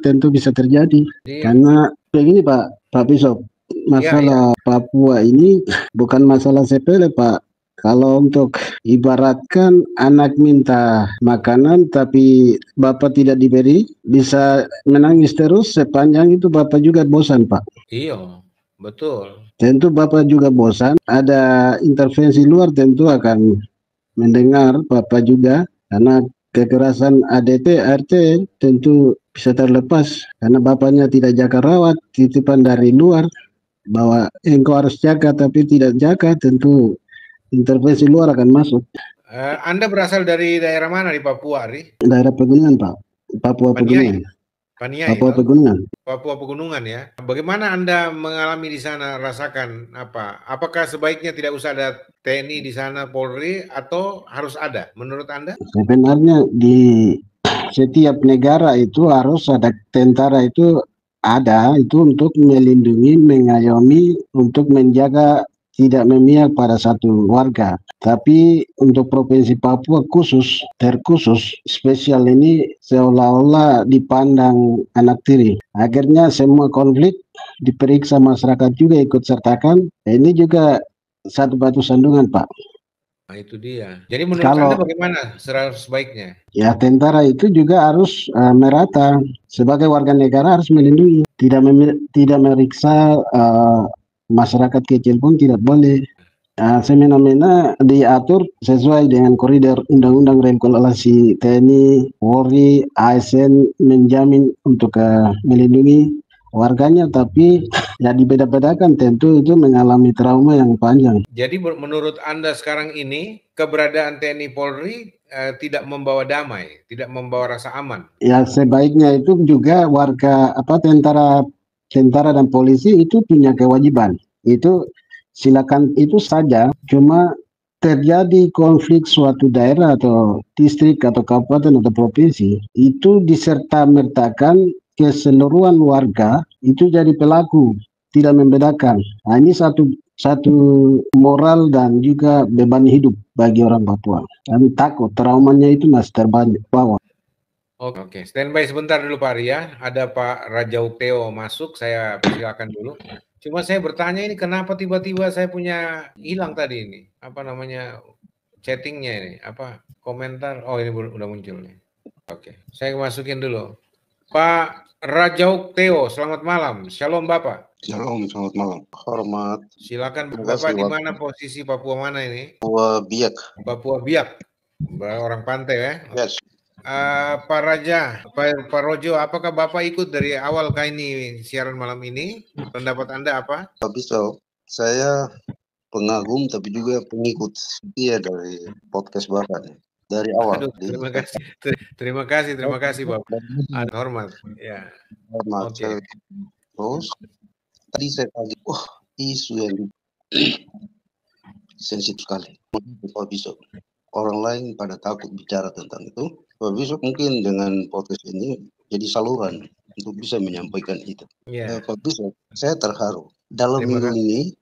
tentu bisa terjadi. Karena begini Pak Bishop, masalah Papua ini bukan masalah sepele Pak. Kalau untuk ibaratkan anak minta makanan tapi bapak tidak diberi, bisa menangis terus sepanjang itu bapak juga bosan Pak. Iya, betul. Tentu bapak juga bosan, ada intervensi luar tentu akan mendengar bapak juga, karena kekerasan ADT, RT tentu bisa terlepas karena bapaknya tidak jaga rawat, titipan dari luar bahwa engkau harus jaga tapi tidak jaga, tentu intervensi luar akan masuk. Anda berasal dari daerah mana di Papua, Ari? Daerah pegunungan Pak, Papua Pegunungan. Paniai, Papua Pegunungan. Papua Pegunungan ya. Bagaimana Anda mengalami di sana, rasakan apa? Apakah sebaiknya tidak usah ada TNI di sana, Polri, atau harus ada menurut Anda? Sebenarnya di setiap negara itu harus ada tentara, itu ada itu untuk melindungi, mengayomi, untuk menjaga tidak memihak pada satu warga. Tapi untuk Provinsi Papua terkhusus, spesial ini seolah-olah dipandang anak tiri. Akhirnya semua konflik diperiksa, masyarakat juga ikut sertakan. Ini juga satu batu sandungan Pak. Nah itu dia. Jadi menurut Anda bagaimana sebaiknya? Ya tentara itu juga harus merata. Sebagai warga negara harus melindungi. Tidak meriksa masyarakat kecil pun tidak boleh. Semena-mena diatur sesuai dengan koridor Undang-Undang Regulasi TNI, Polri, ASN menjamin untuk melindungi warganya, tapi ya dibeda-bedakan, tentu itu mengalami trauma yang panjang. Jadi menurut Anda sekarang ini keberadaan TNI Polri tidak membawa damai, tidak membawa rasa aman? Ya sebaiknya itu juga warga tentara dan polisi itu punya kewajiban. Itu silakan itu saja, cuma terjadi konflik suatu daerah atau distrik atau kabupaten atau provinsi, itu diserta-mertakan keseluruhan warga itu jadi pelaku, tidak membedakan. Nah, ini satu moral dan juga beban hidup bagi orang Papua. Kami takut traumanya itu masih terbawa. Oke, standby sebentar dulu Pak Ria. Ada Pak Rajau Teo masuk, saya persilakan dulu. Cuma saya bertanya ini kenapa tiba-tiba saya punya hilang tadi ini, apa namanya chattingnya ini, apa komentar? Oh ini udah muncul nih. Oke, saya masukin dulu. Pak Rajau Teo, selamat malam. Shalom Bapak. Shalom, selamat malam. Hormat. Silakan Bapak, di mana posisi Papua mana ini? Papua Biak. Papua Biak, orang pantai ya? Yes. Pak Raja, Pak Rojo, apakah Bapak ikut dari awal kali ini siaran malam ini? Pendapat Anda apa? Pak Bishop, saya pengagum tapi juga pengikut setia dari podcast Bapak nih. Dari awal. Aduh, terima kasih Bapak. Hormat. Ya. Hormat. Okay. Terus tadi saya kaget, isu yang sensitif sekali. Pak Bishop, orang lain pada takut bicara tentang itu. Pak Bishop mungkin dengan podcast ini jadi saluran untuk bisa menyampaikan itu. Yeah. Pak Bishop, saya terharu. Dalam minggu ini,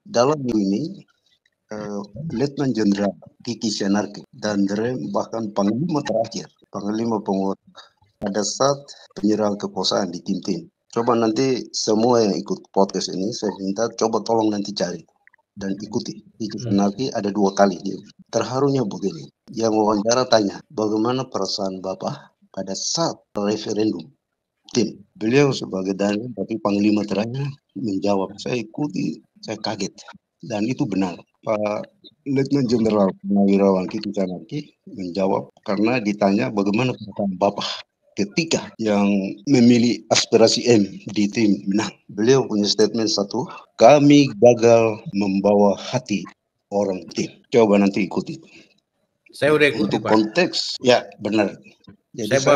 Letnan Jenderal Kiki Senarki dan bahkan Panglima terakhir, Panglima penguat pada saat penyerang kekuasaan di tim-tim. Coba nanti semua yang ikut podcast ini, saya minta coba tolong nanti cari dan ikuti. Kiki Senarki ada 2 kali dia. Terharunya begini, yang wawancara tanya, bagaimana perasaan Bapak pada saat referendum tim? Beliau sebagai Danjen, tapi Panglima terakhir menjawab, saya ikuti, saya kaget. Dan itu benar. Pak Letnan Jenderal Purnawirawan Kiki Senarki menjawab karena ditanya bagaimana perasaan Bapak ketika yang memilih aspirasi M di tim menang. Beliau punya statement satu, kami gagal membawa hati orang tim. Coba nanti ikuti. Saya udah ikuti Untuk Pak. Konteks, ya benar. Jadi saya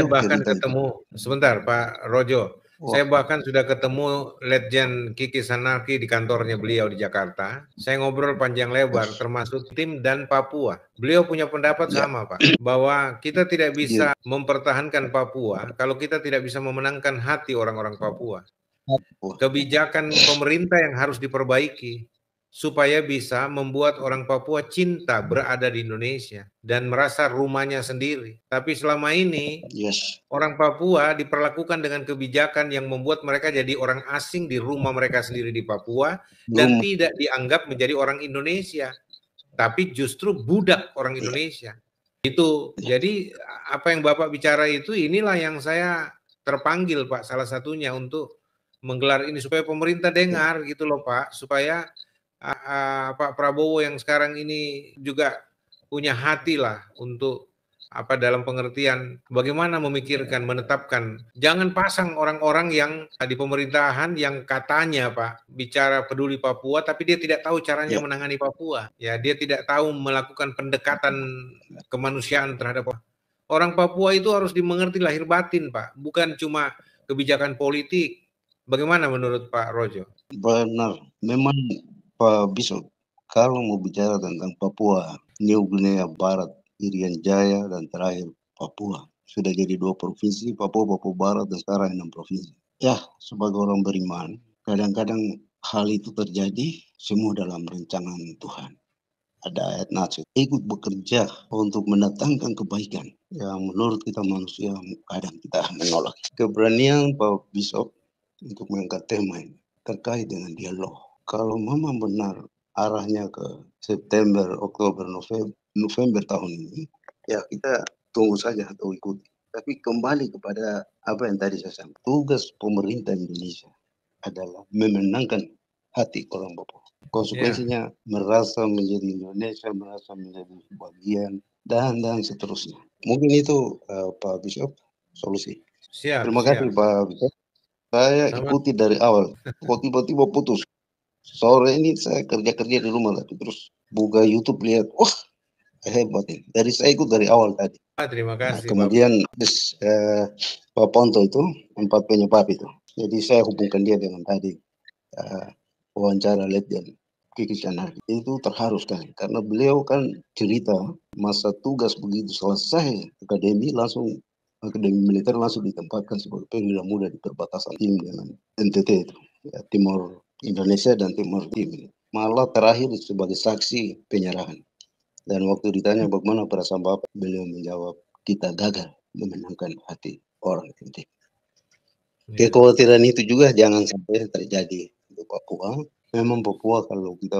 bahkan ketemu, sebentar Pak Rojo. Saya bahkan sudah ketemu Letjen Kiki Senarki di kantornya beliau di Jakarta. Saya ngobrol panjang lebar termasuk tim dan Papua. Beliau punya pendapat sama Pak, bahwa kita tidak bisa mempertahankan Papua kalau kita tidak bisa memenangkan hati orang-orang Papua. Kebijakan pemerintah yang harus diperbaiki. supaya bisa membuat orang Papua cinta berada di Indonesia dan merasa rumahnya sendiri. Tapi selama ini orang Papua diperlakukan dengan kebijakan yang membuat mereka jadi orang asing di rumah mereka sendiri di Papua dan tidak dianggap menjadi orang Indonesia, tapi justru budak orang Indonesia. Itu. Jadi apa yang Bapak bicara itu, inilah yang saya terpanggil Pak, salah satunya untuk menggelar ini supaya pemerintah dengar gitu loh Pak, supaya Pak Prabowo yang sekarang ini juga punya hati lah untuk dalam pengertian bagaimana memikirkan, menetapkan, jangan pasang orang-orang yang di pemerintahan yang katanya Pak bicara peduli Papua tapi dia tidak tahu caranya menangani Papua. Ya, dia tidak tahu melakukan pendekatan kemanusiaan terhadap orang Papua. Itu harus dimengerti lahir batin Pak, bukan cuma kebijakan politik. Bagaimana menurut Pak Rojo? Benar, memang Pak Bishop, kalau mau bicara tentang Papua, New Guinea Barat, Irian Jaya, dan terakhir Papua, sudah jadi 2 provinsi, Papua Barat, dan sekarang 6 provinsi. Ya, sebagai orang beriman, kadang-kadang hal itu terjadi semua dalam rancangan Tuhan. Ada ayat Natsir, ikut bekerja untuk mendatangkan kebaikan yang menurut kita manusia kadang kita menolak. Keberanian Pak Bishop untuk mengangkat tema ini terkait dengan dialog. Kalau memang benar arahnya ke September, Oktober, November tahun ini, ya kita tunggu saja atau ikuti. Tapi kembali kepada apa yang tadi saya sampaikan, tugas pemerintah Indonesia adalah memenangkan hati orang Papua. Konsekuensinya merasa menjadi Indonesia, merasa menjadi bagian, dan seterusnya. Mungkin itu Pak Bishop solusi. Terima kasih Pak Bishop. Saya ikuti dari awal, kok tiba-tiba putus. Sore ini saya kerja di rumah tapi terus buka YouTube lihat, wah hebat ini. Dari saya ikut dari awal tadi. Terima kasih. Kemudian Pak Ponto itu 4 penyebab itu. Jadi saya hubungkan dia dengan tadi wawancara Letjen Kiki Syanarki. Itu terharu sekali karena beliau kan cerita masa tugas begitu selesai akademi militer langsung ditempatkan sebagai perwira muda di perbatasan tim dengan NTT itu, ya, Timor Indonesia dan Timor Timur. Malah terakhir sebagai saksi penyerahan. Dan waktu ditanya bagaimana perasaan Bapak, beliau menjawab, kita gagal memenangkan hati orang penting. Kekhawatiran itu juga jangan sampai terjadi untuk Papua. Memang Papua kalau kita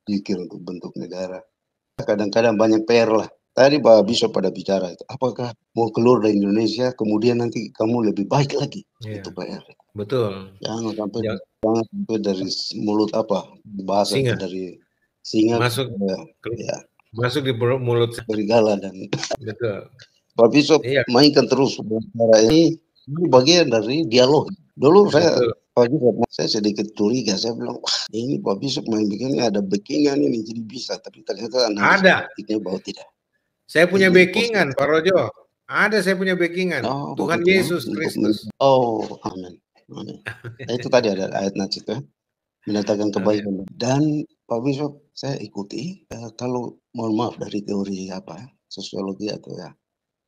pikir untuk bentuk negara, kadang-kadang banyak PR lah. Tadi Pak Bishop pada bicara itu, apakah mau keluar dari Indonesia, kemudian nanti kamu lebih baik lagi untuk PR. Betul. Jangan sampai dari mulut bahasa dari singa masuk masuk di mulut serigala dan betul. Pak Bishop mainkan terus bicara ini bagian dari dialog. Dulu saya sedikit curiga, saya bilang wah ini Pak Bishop main begini ada backingan ini jadi bisa, tapi ternyata ada bahwa tidak. Saya punya backingan Pak Rojo. Ada saya punya backingan. Tuhan Yesus Kristus. Amin. Nah, itu tadi ada ayat Natsir kan, mendatangkan kebaikan. Dan Pak Bishop saya ikuti kalau mohon maaf dari teori sosiologi atau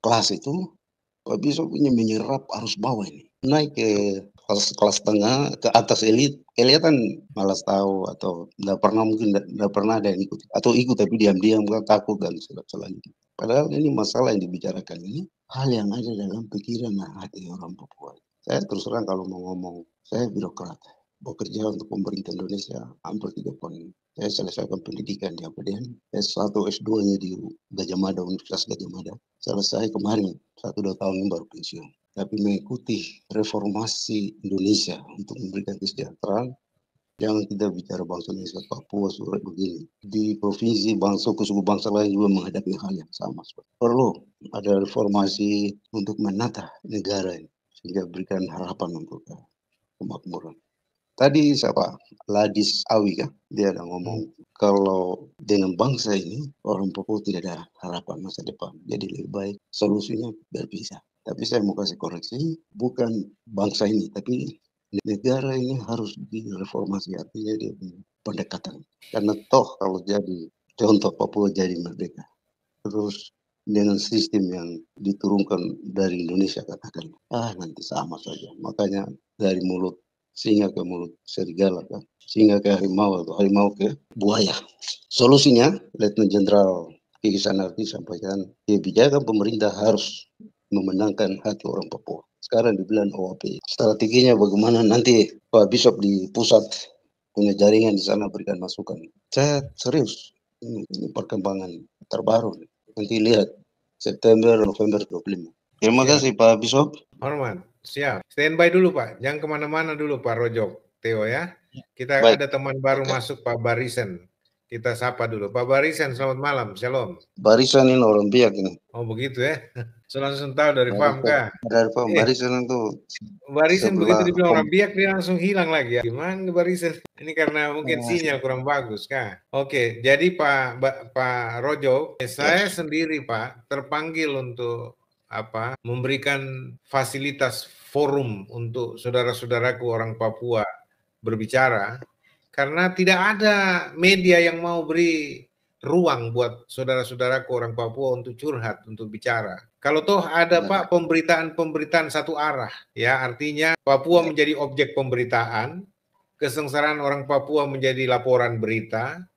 kelas itu, Pak Bishop ini menyerap arus bawah ini, naik ke kelas tengah, ke atas elit. Kelihatan malas tahu atau tidak pernah ada yang ikut atau ikut tapi diam-diam takut dan selanjutnya. Padahal ini masalah yang dibicarakan ini hal yang ada dalam pikiran dan hati orang Papua. Saya terus terang kalau mau ngomong, saya birokrat, bekerja untuk pemerintah Indonesia hampir 3 tahun. Saya selesaikan pendidikan di APDN, S1, S2-nya di Gajah Mada, Universitas Gajah Mada. Selesai kemarin, 1-2 tahun ini baru pensiun. Tapi mengikuti reformasi Indonesia untuk memberikan kesejahteraan, jangan kita bicara bangsa Indonesia, Papua, surat begini. Di provinsi suku bangsa lain juga menghadapi hal yang sama. Perlu ada reformasi untuk menata negara ini, sehingga berikan harapan untuk kemakmuran. Tadi Ladis Awi kan, dia ada ngomong kalau dengan bangsa ini orang Papua tidak ada harapan masa depan, jadi lebih baik solusinya berpisah. Tapi saya mau kasih koreksi, bukan bangsa ini, tapi negara ini harus direformasi, artinya dia punya pendekatan. Karena toh kalau jadi contoh Papua jadi merdeka, terus dengan sistem yang diturunkan dari Indonesia katakan, nanti sama saja. Makanya dari mulut singa ke mulut serigala kan, singa ke harimau atau harimau ke buaya. Solusinya, Letnan Jenderal Kiki Sanarti sampaikan, kebijakan pemerintah harus memenangkan hati orang Papua. Sekarang dibilang OAP. Strateginya bagaimana nanti Pak Bishop di pusat punya jaringan di sana berikan masukan. Saya serius, ini perkembangan terbaru. Nanti lihat September, November 25. Terima kasih Pak Bishop. Hormat, siap. Standby dulu Pak, jangan kemana-mana dulu Pak Rojok, Theo ya. Kita Baik. ada teman baru masuk Pak Barisan. Kita sapa dulu. Pak Barisan, selamat malam, shalom. Barisan ini orang biak ini. Oh begitu ya. Saya langsung tahu dari FAM kah? Dari FAM, Barisan itu. Barisan sebelah begitu dibilang FAM. orang biak dia langsung hilang lagi ya. Gimana Barisan? Ini karena mungkin sinyal kurang bagus kah? Oke, jadi Pak Rojo, saya sendiri Pak terpanggil untuk memberikan fasilitas forum untuk saudara-saudaraku orang Papua berbicara, karena tidak ada media yang mau beri ruang buat saudara-saudaraku orang Papua untuk curhat, untuk bicara. Kalau toh ada Pak pemberitaan satu arah, ya artinya Papua menjadi objek pemberitaan, kesengsaraan orang Papua menjadi laporan berita,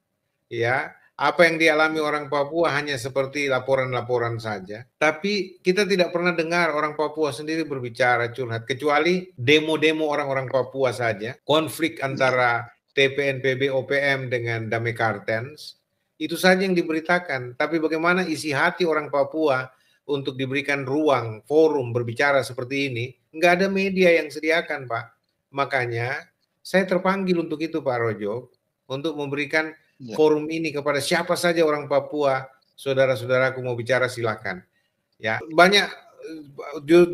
ya. Apa yang dialami orang Papua hanya seperti laporan-laporan saja. Tapi kita tidak pernah dengar orang Papua sendiri berbicara curhat. Kecuali demo-demo orang-orang Papua saja. Konflik antara TPNPB OPM dengan Damai Kartens. Itu saja yang diberitakan. Tapi bagaimana isi hati orang Papua untuk diberikan ruang, forum berbicara seperti ini. Nggak ada media yang sediakan Pak. Makanya saya terpanggil untuk itu Pak Rojo. Untuk memberikan forum ini kepada siapa saja orang Papua, saudara-saudaraku mau bicara silakan. Ya, banyak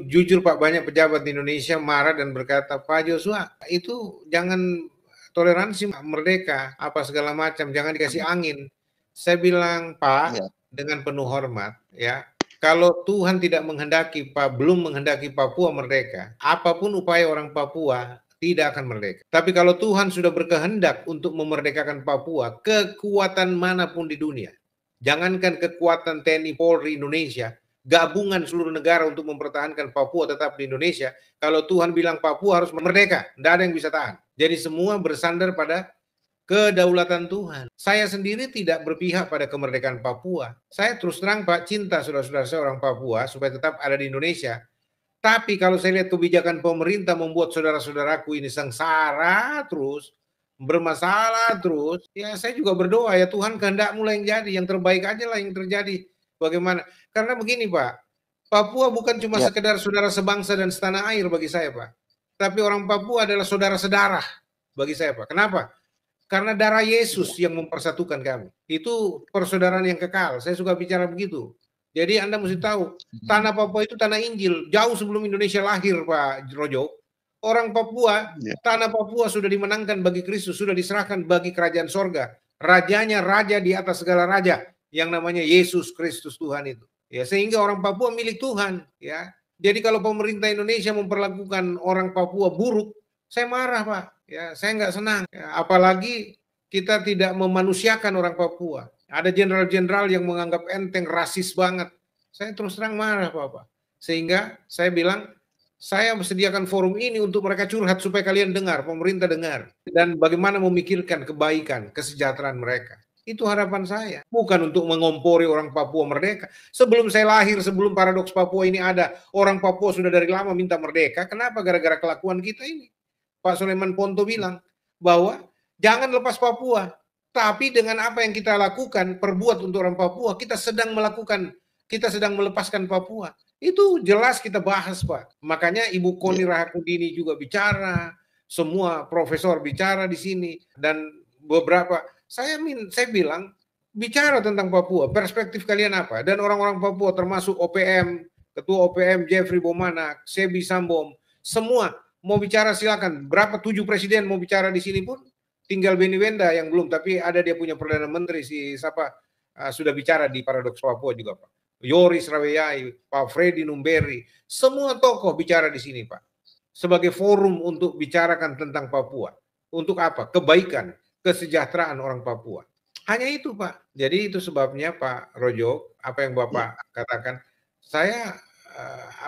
jujur Pak, banyak pejabat di Indonesia marah dan berkata, Pak Joshua itu jangan toleransi merdeka apa segala macam, jangan dikasih angin. Saya bilang Pak dengan penuh hormat, ya. Kalau Tuhan tidak menghendaki belum menghendaki Papua merdeka, apapun upaya orang Papua tidak akan merdeka. Tapi kalau Tuhan sudah berkehendak untuk memerdekakan Papua, kekuatan manapun di dunia, jangankan kekuatan TNI Polri Indonesia, gabungan seluruh negara untuk mempertahankan Papua tetap di Indonesia, kalau Tuhan bilang Papua harus merdeka, tidak ada yang bisa tahan. Jadi semua bersandar pada kedaulatan Tuhan. Saya sendiri tidak berpihak pada kemerdekaan Papua. Saya terus terang Pak, cinta saudara-saudara saya orang Papua supaya tetap ada di Indonesia. Tapi kalau saya lihat kebijakan pemerintah membuat saudara-saudaraku ini sengsara terus, bermasalah terus, ya saya juga berdoa ya Tuhan kehendak-Mu lah yang jadi, yang terbaik aja lah yang terjadi. Bagaimana? Karena begini Pak, Papua bukan cuma sekedar saudara sebangsa dan setanah air bagi saya Pak. Tapi orang Papua adalah saudara sedarah bagi saya Pak. Kenapa? Karena darah Yesus yang mempersatukan kami. Itu persaudaraan yang kekal. Saya suka bicara begitu. Jadi Anda mesti tahu, tanah Papua itu tanah Injil. Jauh sebelum Indonesia lahir, Pak Rojo. Orang Papua, tanah Papua sudah dimenangkan bagi Kristus, sudah diserahkan bagi kerajaan sorga. Rajanya raja di atas segala raja, yang namanya Yesus Kristus Tuhan itu. Ya, sehingga orang Papua milik Tuhan. Ya, jadi kalau pemerintah Indonesia memperlakukan orang Papua buruk, saya marah Pak. Ya, saya nggak senang. Ya, apalagi kita tidak memanusiakan orang Papua. Ada jenderal-jenderal yang menganggap enteng, rasis banget. Saya terus terang marah, Bapak. Sehingga saya bilang, saya menyediakan forum ini untuk mereka curhat supaya kalian dengar, pemerintah dengar. Dan bagaimana memikirkan kebaikan, kesejahteraan mereka. Itu harapan saya. Bukan untuk mengompori orang Papua merdeka. Sebelum saya lahir, sebelum paradoks Papua ini ada, orang Papua sudah dari lama minta merdeka. Kenapa? Gara-gara kelakuan kita ini. Pak Soleman Ponto bilang bahwa jangan lepas Papua. Tapi dengan apa yang kita lakukan, perbuat untuk orang Papua, kita sedang melepaskan Papua. Itu jelas kita bahas, Pak. Makanya Ibu Koni Rahakundini juga bicara, semua profesor bicara di sini, dan beberapa, saya bilang, bicara tentang Papua, perspektif kalian apa? Dan orang-orang Papua termasuk OPM, Ketua OPM Jeffrey Bomana, Sebi Sambom, semua mau bicara silakan. Berapa 7 presiden mau bicara di sini pun, tinggal Benny Wenda yang belum, tapi ada dia punya Perdana Menteri sudah bicara di Paradoks Papua juga Pak. Yoris Raweyai, Pak Freddy Numberi, semua tokoh bicara di sini Pak. Sebagai forum untuk bicarakan tentang Papua. Untuk apa? Kebaikan, kesejahteraan orang Papua. Hanya itu Pak. Jadi itu sebabnya Pak Rojo, apa yang Bapak katakan, saya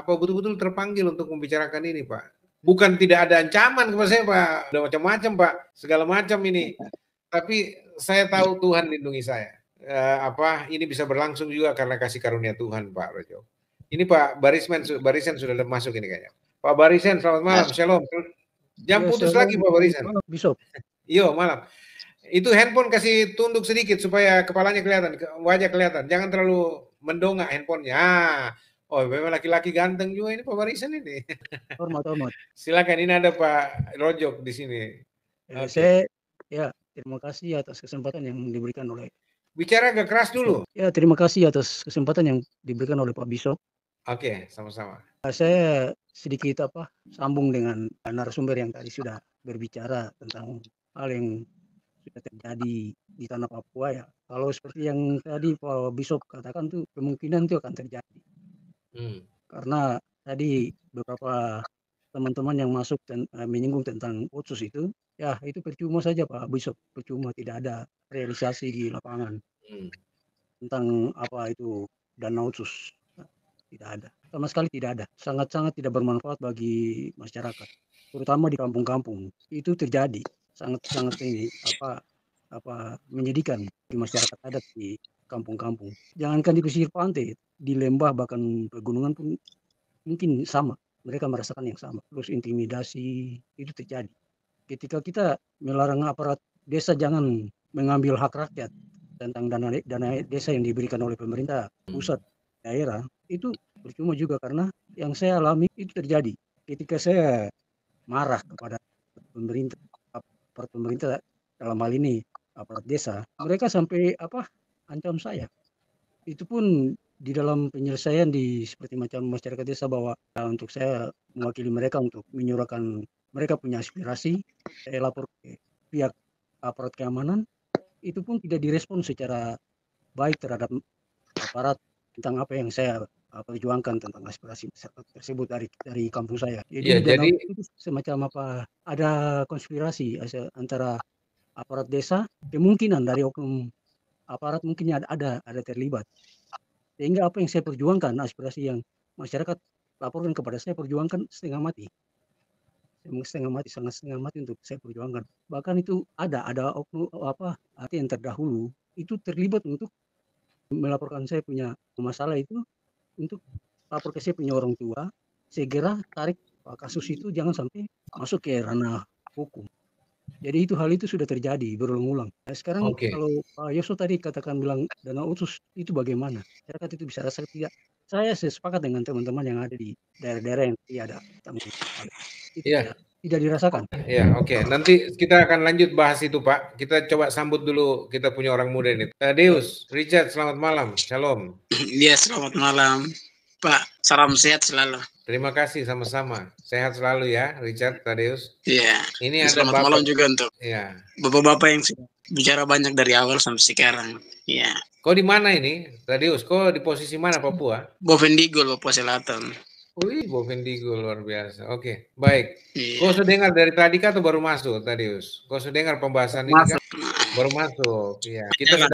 betul-betul terpanggil untuk membicarakan ini Pak. Bukan tidak ada ancaman kepada saya, Pak. Ada macam-macam, Pak. Segala macam ini. Tapi saya tahu Tuhan lindungi saya. Ini bisa berlangsung juga karena kasih karunia Tuhan, Pak Rojo. Ini Pak Barisan sudah masuk ini kayaknya. Pak Barisan, selamat malam. Shalom. Jangan putus lagi, Pak Barisan. Bishop. Iya, malam. Itu handphone kasih tunduk sedikit supaya kepalanya kelihatan, wajah kelihatan. Jangan terlalu mendongak handphonenya. Oh, memang laki-laki ganteng juga ini Pak Barisan ini. Hormat. Silakan, ini ada Pak Rojok di sini. Saya terima kasih atas kesempatan yang diberikan oleh. Bicara agak keras dulu. Ya, terima kasih atas kesempatan yang diberikan oleh Pak Bishop. Oke, sama-sama. Saya sedikit sambung dengan narasumber yang tadi sudah berbicara tentang hal yang sudah terjadi di tanah Papua ya. Kalau seperti yang tadi Pak Bishop katakan tuh kemungkinan itu akan terjadi. Karena tadi beberapa teman-teman yang masuk dan menyinggung tentang otsus itu, ya itu percuma saja Pak Bishop, percuma, tidak ada realisasi di lapangan tentang apa itu dana otsus. Tidak ada, sama sekali tidak ada, sangat-sangat tidak bermanfaat bagi masyarakat, terutama di kampung-kampung. Itu terjadi sangat-sangat ini menyedihkan di masyarakat adat di kampung-kampung. Jangankan di pesisir pantai, di lembah bahkan pegunungan pun mungkin sama, mereka merasakan yang sama. Terus intimidasi itu terjadi. Ketika kita melarang aparat desa jangan mengambil hak rakyat tentang dana desa yang diberikan oleh pemerintah pusat daerah, itu percuma juga, karena yang saya alami itu terjadi ketika saya marah kepada pemerintah dalam hal ini aparat desa, mereka sampai ancam saya. Itu pun di dalam penyelesaian di seperti macam masyarakat desa, bahwa untuk saya mewakili mereka untuk menyuarakan mereka punya aspirasi, saya lapor ke pihak aparat keamanan, itu pun tidak direspon secara baik terhadap aparat tentang apa yang saya perjuangkan tentang aspirasi masyarakat tersebut dari kampung saya. Jadi itu semacam ada konspirasi antara aparat desa, kemungkinan dari oknum aparat mungkin ada terlibat, sehingga apa yang saya perjuangkan, aspirasi yang masyarakat laporkan kepada saya, perjuangkan setengah mati, sangat setengah mati untuk saya perjuangkan. Bahkan itu ada oknum yang terdahulu itu terlibat untuk melaporkan saya punya masalah itu, untuk lapor ke saya punya orang tua, segera tarik kasus itu, jangan sampai masuk ke ranah hukum. Jadi hal itu sudah terjadi berulang-ulang. Nah, sekarang kalau Pak Yoso tadi bilang dana otsus itu bagaimana? Masyarakat itu bisa rasa tidak? Saya sepakat dengan teman-teman yang ada di daerah-daerah yang tidak ada tanggung jawab. Tidak dirasakan. Ya, oke. Nanti kita akan lanjut bahas itu, Pak. Kita coba sambut dulu, kita punya orang muda ini. Tadeus, Richard, selamat malam. Shalom. Iya, selamat malam, Pak. Salam sehat selalu. Terima kasih, sama-sama. Sehat selalu ya, Richard, Tadeus. Iya. Ini ada selamat malam juga untuk bapak-bapak yang sudah bicara banyak dari awal sampai sekarang. Iya. Kau di mana ini, Tadeus? Kau di posisi mana, Papua? Bovendigul, Papua Selatan. Wih, Bovendigul, luar biasa. Oke, baik. Kau sudah dengar dari tadi atau baru masuk, Tadeus? Kau sudah dengar pembahasan ini kan? Baru masuk. Iya.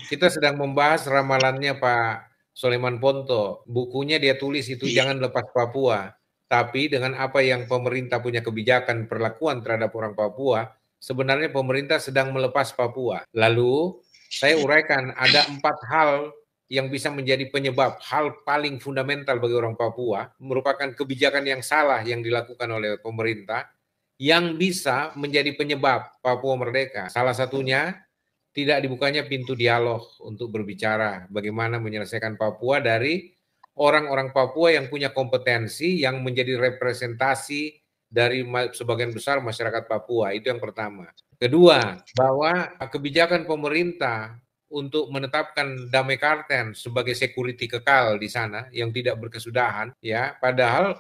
Kita sedang membahas ramalannya Pak Soleman Ponto. Bukunya dia tulis itu Jangan Lepas Papua. Tapi dengan apa yang pemerintah punya kebijakan perlakuan terhadap orang Papua, sebenarnya pemerintah sedang melepas Papua. Lalu saya uraikan ada 4 hal yang bisa menjadi penyebab, hal paling fundamental bagi orang Papua, merupakan kebijakan yang salah yang dilakukan oleh pemerintah, yang bisa menjadi penyebab Papua merdeka. Salah satunya, tidak dibukanya pintu dialog untuk berbicara bagaimana menyelesaikan Papua dari orang-orang Papua yang punya kompetensi, yang menjadi representasi dari sebagian besar masyarakat Papua. Itu yang pertama. Kedua, bahwa kebijakan pemerintah untuk menetapkan Damai Kartens sebagai security kekal di sana yang tidak berkesudahan, ya, padahal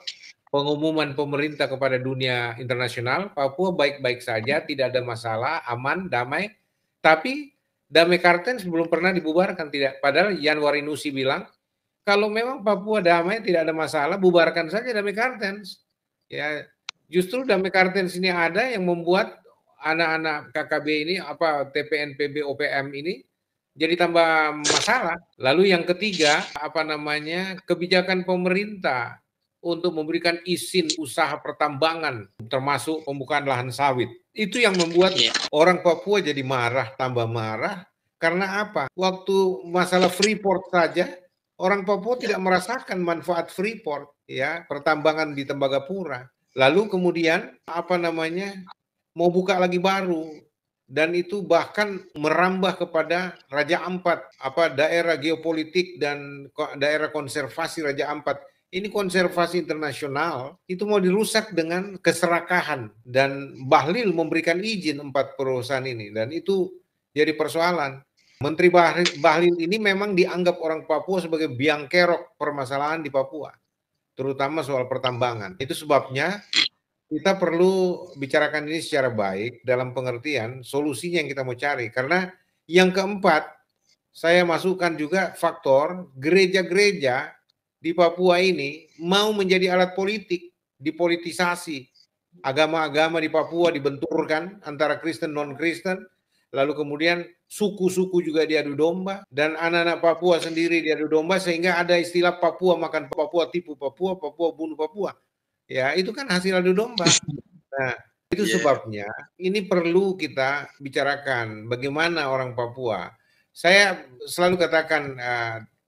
pengumuman pemerintah kepada dunia internasional, Papua baik-baik saja, tidak ada masalah, aman, damai, tapi Damai Kartens belum pernah dibubarkan, tidak. Padahal Yanwari Nusi bilang, kalau memang Papua damai, tidak ada masalah, bubarkan saja Damai Kartens. Ya, justru Damai Kartens ini ada yang membuat anak-anak KKB ini, TPNPB, OPM ini jadi tambah masalah. Lalu yang ketiga, kebijakan pemerintah untuk memberikan izin usaha pertambangan, termasuk pembukaan lahan sawit. Itu yang membuat orang Papua jadi marah, tambah marah. Karena apa? Waktu masalah Freeport saja, orang Papua tidak merasakan manfaat Freeport, ya, pertambangan di Tembagapura. Lalu kemudian mau buka lagi baru, dan itu bahkan merambah kepada Raja Ampat, daerah geopolitik dan daerah konservasi Raja Ampat. Ini konservasi internasional, itu mau dirusak dengan keserakahan, dan Bahlil memberikan izin 4 perusahaan ini, dan itu jadi persoalan. Menteri Bahlil ini memang dianggap orang Papua sebagai biang kerok permasalahan di Papua, terutama soal pertambangan. Itu sebabnya kita perlu bicarakan ini secara baik dalam pengertian solusinya yang kita mau cari. Karena yang keempat, saya masukkan juga faktor gereja-gereja di Papua ini mau menjadi alat politik, dipolitisasi. Agama-agama di Papua dibenturkan antara Kristen non-Kristen, lalu kemudian suku-suku juga diadu domba, dan anak-anak Papua sendiri diadu domba, sehingga ada istilah Papua makan Papua, tipu Papua, Papua bunuh Papua. Ya, itu kan hasil adu domba. Nah, itu sebabnya ini perlu kita bicarakan bagaimana orang Papua. Saya selalu katakan,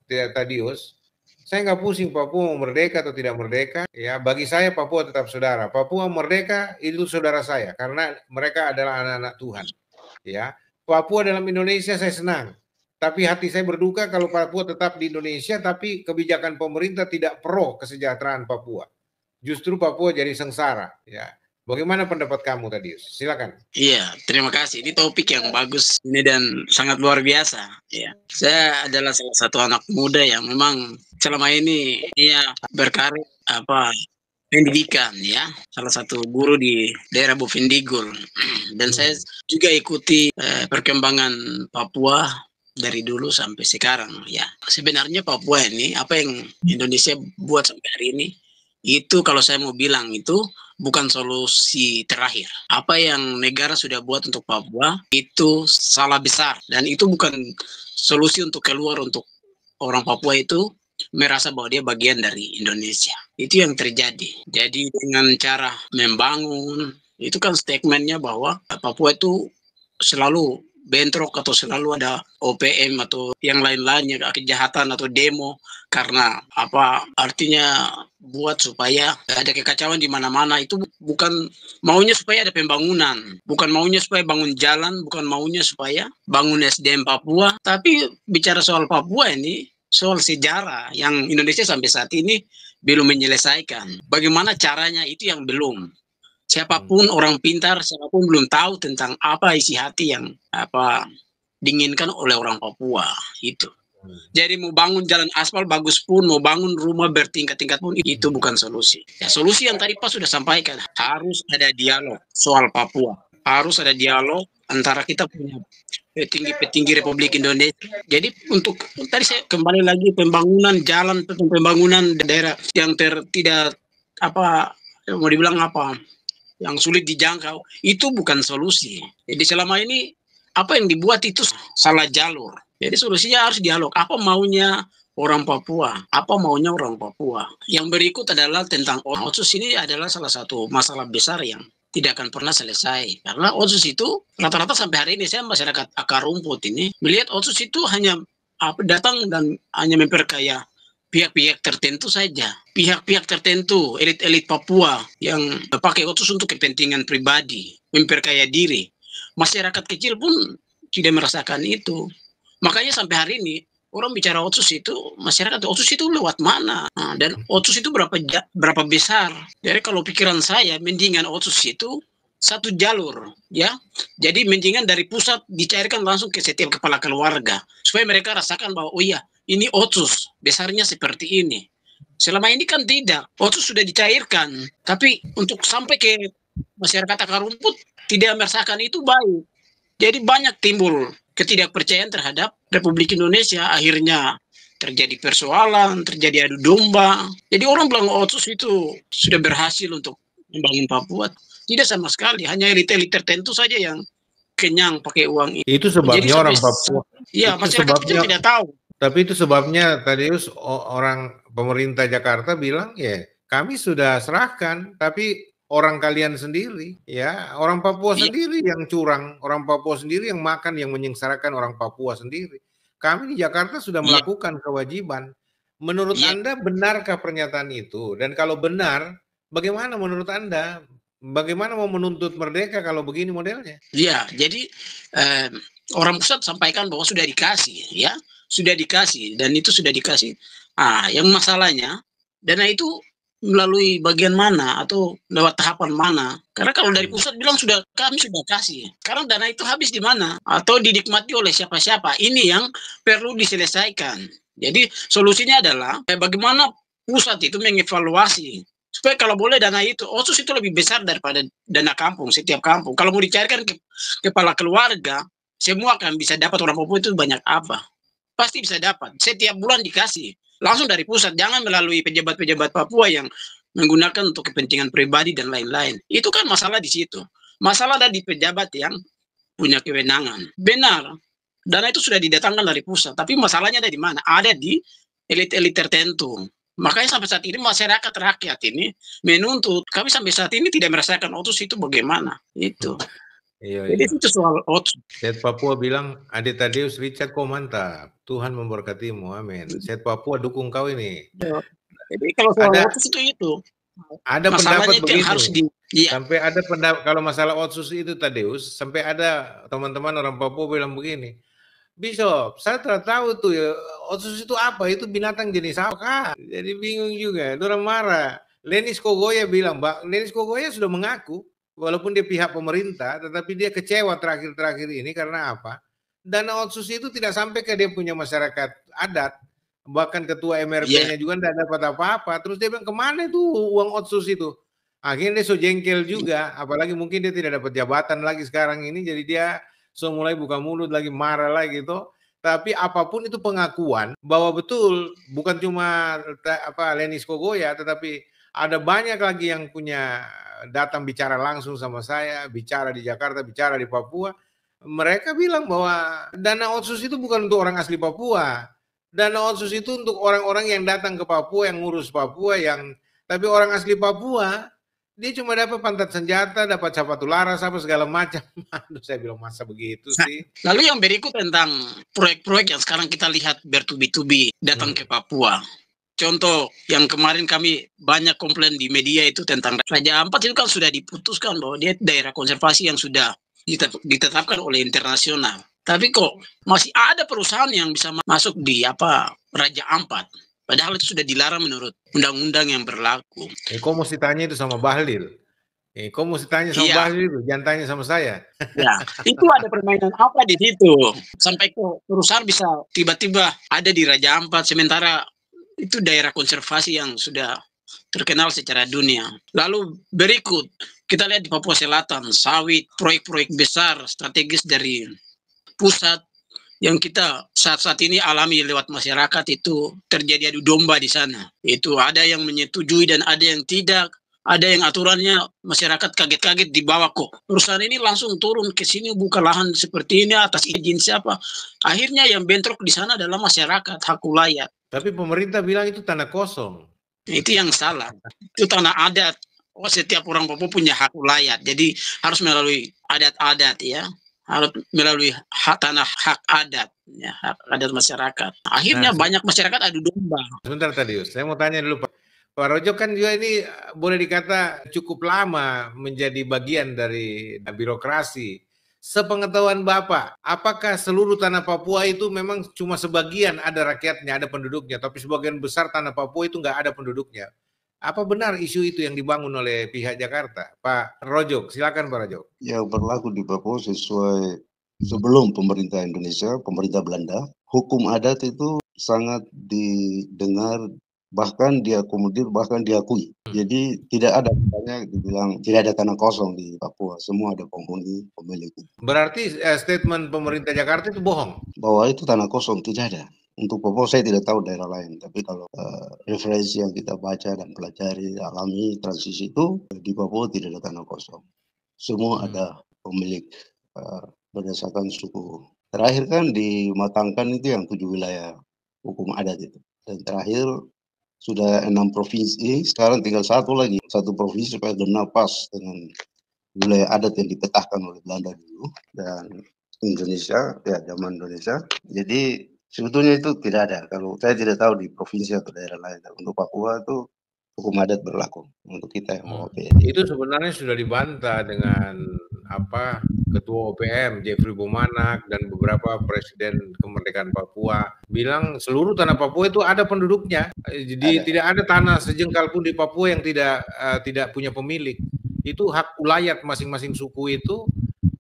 Tadius, saya nggak pusing Papua mau merdeka atau tidak merdeka. Ya, bagi saya Papua tetap saudara. Papua merdeka itu saudara saya karena mereka adalah anak-anak Tuhan. Ya, Papua dalam Indonesia saya senang, tapi hati saya berduka kalau Papua tetap di Indonesia, tapi kebijakan pemerintah tidak pro kesejahteraan Papua. Justru Papua jadi sengsara. Ya, bagaimana pendapat kamu tadi? Silakan. Iya, terima kasih. Ini topik yang bagus ini dan sangat luar biasa. Ya, saya adalah salah satu anak muda yang memang selama ini berkarir pendidikan, ya, salah satu guru di daerah Bovendigul, dan saya juga ikuti perkembangan Papua dari dulu sampai sekarang. Ya, sebenarnya Papua ini apa yang Indonesia buat sampai hari ini itu, kalau saya mau bilang, itu bukan solusi terakhir. Apa yang negara sudah buat untuk Papua itu salah besar, dan itu bukan solusi untuk keluar untuk orang Papua itu merasa bahwa dia bagian dari Indonesia. Itu yang terjadi. Jadi dengan cara membangun, itu kan statementnya bahwa Papua itu selalu bentrok atau selalu ada OPM atau yang lain-lainnya, kejahatan atau demo, karena artinya buat supaya ada kekacauan di mana-mana. Itu bukan maunya supaya ada pembangunan, bukan maunya supaya bangun jalan, bukan maunya supaya bangun SDM Papua, tapi bicara soal Papua ini soal sejarah yang Indonesia sampai saat ini belum menyelesaikan. Bagaimana caranya itu yang belum. Siapapun orang pintar, siapapun belum tahu tentang apa isi hati yang diinginkan oleh orang Papua itu. Jadi mau bangun jalan aspal bagus pun, mau bangun rumah bertingkat-tingkat pun, itu bukan solusi. Ya, solusi yang tadi Pak sudah sampaikan, harus ada dialog soal Papua. Harus ada dialog antara kita punya petinggi Republik Indonesia. Jadi untuk tadi saya kembali lagi pembangunan jalan, pembangunan daerah yang tidak mau dibilang yang sulit dijangkau, itu bukan solusi. Jadi selama ini apa yang dibuat itu salah jalur. Jadi solusinya harus dialog. Apa maunya orang Papua? Apa maunya orang Papua? Yang berikut adalah tentang Otsus. Ini adalah salah satu masalah besar yang tidak akan pernah selesai. Karena Otsus itu rata-rata sampai hari ini, saya masyarakat akar rumput ini melihat Otsus itu hanya datang dan hanya memperkaya pihak-pihak tertentu saja. Pihak-pihak tertentu, elit-elit Papua yang pakai Otsus untuk kepentingan pribadi, memperkaya diri. Masyarakat kecil pun tidak merasakan itu. Makanya sampai hari ini orang bicara Otsus itu, masyarakat Otsus itu lewat mana? Nah, dan Otsus itu berapa besar? Jadi kalau pikiran saya, mendingan Otsus itu satu jalur, ya. Jadi mendingan dari pusat dicairkan langsung ke setiap kepala keluarga, supaya mereka rasakan bahwa oh iya, ini Otsus besarnya seperti ini. Selama ini kan tidak, Otsus sudah dicairkan, tapi untuk sampai ke masyarakat akar rumput tidak merasakan itu baik. Jadi banyak timbul ketidakpercayaan terhadap Republik Indonesia, akhirnya terjadi persoalan, terjadi adu domba. Jadi orang bilang Otsus itu sudah berhasil untuk membangun Papua. Tidak sama sekali, hanya elit-elit tertentu saja yang kenyang pakai uang itu. Itu sebabnya jadi, orang Papua. Iya, masyarakat kecil tidak tahu. Tapi itu sebabnya tadi orang pemerintah Jakarta bilang ya kami sudah serahkan, tapi orang kalian sendiri, ya, orang Papua sendiri yang curang, orang Papua sendiri yang makan, yang menyengsarakan orang Papua sendiri. Kami di Jakarta sudah melakukan kewajiban. Menurut Anda benarkah pernyataan itu? Dan kalau benar, bagaimana menurut Anda? Bagaimana mau menuntut merdeka kalau begini modelnya? Iya, jadi orang pusat sampaikan bahwa sudah dikasih, ya, sudah dikasih dan itu sudah dikasih. Yang masalahnya dana itu melalui bagian mana atau lewat tahapan mana? Karena kalau dari pusat bilang kami sudah kasih. Sekarang dana itu habis di mana atau dinikmati oleh siapa-siapa? Ini yang perlu diselesaikan. Jadi solusinya adalah bagaimana pusat itu mengevaluasi supaya kalau boleh dana itu otsus itu lebih besar daripada dana kampung, setiap kampung. Kalau mau dicarikan kepala keluarga, semua akan bisa dapat. Orang Papua itu banyak apa? Pasti bisa dapat. Setiap bulan dikasih. Langsung dari pusat. Jangan melalui pejabat-pejabat Papua yang menggunakan untuk kepentingan pribadi dan lain-lain. Itu kan masalah di situ. Masalah ada di pejabat yang punya kewenangan. Benar. Dana itu sudah didatangkan dari pusat. Tapi masalahnya ada di mana? Ada di elit-elit tertentu. Makanya sampai saat ini masyarakat rakyat ini menuntut. Kami sampai saat ini tidak merasakan otsus itu bagaimana. Itu. Jadi itu soal otsus. Set Papua bilang, Ade Tadeus Richard kau mantap. Tuhan memberkatimu. Amin. Set Papua dukung kau ini. Jadi kalau soal otsus itu. Ada pendapat begini. Harus sampai ada pendapat kalau masalah otsus itu Tadeus, sampai ada teman-teman orang Papua bilang begini. Bishop, saya tidak tahu tuh ya, otsus itu apa? Itu binatang jenis apa kah? Jadi bingung juga. Orang marah. Lenis Kogoya bilang, Lenis Kogoya sudah mengaku, walaupun dia pihak pemerintah, tetapi dia kecewa terakhir-terakhir ini karena apa? Dana otsus itu tidak sampai ke dia punya masyarakat adat. Bahkan ketua MRP-nya juga tidak dapat apa-apa. Terus dia bilang, kemana itu uang otsus itu? Akhirnya dia so jengkel juga, apalagi mungkin dia tidak dapat jabatan lagi sekarang ini, jadi dia so mulai buka mulut lagi, marah lagi tuh. Tapi apapun itu pengakuan bahwa betul bukan cuma Lenis Kogoya, tetapi ada banyak lagi yang punya datang bicara langsung sama saya, bicara di Jakarta, bicara di Papua. Mereka bilang bahwa dana otsus itu bukan untuk orang asli Papua. Dana otsus itu untuk orang-orang yang datang ke Papua, yang ngurus Papua, tapi orang asli Papua dia cuma dapat pantat senjata, dapat sepatu laras, apa segala macam. Aduh, saya bilang masa begitu sih. Lalu yang berikut tentang proyek-proyek yang sekarang kita lihat bertubi-tubi datang ke Papua. Contoh yang kemarin kami banyak komplain di media itu tentang Raja Ampat itu kan sudah diputuskan bahwa dia daerah konservasi yang sudah ditetapkan oleh internasional. Tapi kok masih ada perusahaan yang bisa masuk di Raja Ampat. Padahal itu sudah dilarang menurut undang-undang yang berlaku. Kau mesti tanya itu sama Bahlil. Kau mesti tanya sama Bahlil itu, jangan tanya sama saya. Ya, itu ada permainan apa di situ? Sampai kok perusahaan bisa tiba-tiba ada di Raja Ampat, sementara itu daerah konservasi yang sudah terkenal secara dunia. Lalu berikut, kita lihat di Papua Selatan, sawit, proyek-proyek besar, strategis dari pusat, yang kita saat-saat ini alami lewat masyarakat itu terjadi adu domba di sana. Itu ada yang menyetujui dan ada yang tidak. Ada yang aturannya masyarakat kaget-kaget di bawah kok. Perusahaan ini langsung turun ke sini buka lahan seperti ini atas izin siapa. Akhirnya yang bentrok di sana adalah masyarakat, hak ulayat. Tapi pemerintah bilang itu tanah kosong. Itu yang salah. Itu tanah adat. Setiap orang Papua punya hak ulayat. Jadi harus melalui adat-adat ya. Harus melalui tanah hak adat, ya, hak adat masyarakat. Akhirnya banyak masyarakat adu domba. Sebentar Tadeus, saya mau tanya dulu Pak Rojo, kan juga ini boleh dikata cukup lama menjadi bagian dari birokrasi. Sepengetahuan Bapak, apakah seluruh tanah Papua itu memang cuma sebagian ada rakyatnya, ada penduduknya, tapi sebagian besar tanah Papua itu nggak ada penduduknya? Apa benar isu itu yang dibangun oleh pihak Jakarta? Pak Rojo, silakan Pak Rojo. Yang berlaku di Papua sesuai sebelum pemerintah Indonesia, pemerintah Belanda, hukum adat itu sangat didengar, bahkan diakomodir, bahkan diakui. Jadi tidak ada, misalnya dibilang tidak ada tanah kosong di Papua, semua ada penghuni, pemilik. Berarti statement pemerintah Jakarta itu bohong? Bahwa itu tanah kosong, tidak ada. Untuk Papua saya tidak tahu daerah lain, tapi kalau referensi yang kita baca dan pelajari, alami transisi itu, di Papua tidak ada tanah kosong. Semua ada pemilik berdasarkan suku. Terakhir kan dimatangkan itu yang 7 wilayah hukum adat itu. Dan terakhir sudah 6 provinsi, sekarang tinggal satu lagi, satu provinsi supaya kenal pas dengan wilayah adat yang dipetahkan oleh Belanda dulu dan Indonesia, ya zaman Indonesia. Jadi sebetulnya itu tidak ada. Kalau saya tidak tahu di provinsi atau daerah lain. Untuk Papua itu hukum adat berlaku untuk kita yang mau OPD. Itu sebenarnya sudah dibantah dengan Ketua OPM Jeffrey Bumanak dan beberapa presiden kemerdekaan Papua bilang seluruh tanah Papua itu ada penduduknya. Jadi tidak ada tanah sejengkal pun di Papua yang tidak punya pemilik. Itu hak ulayat masing-masing suku itu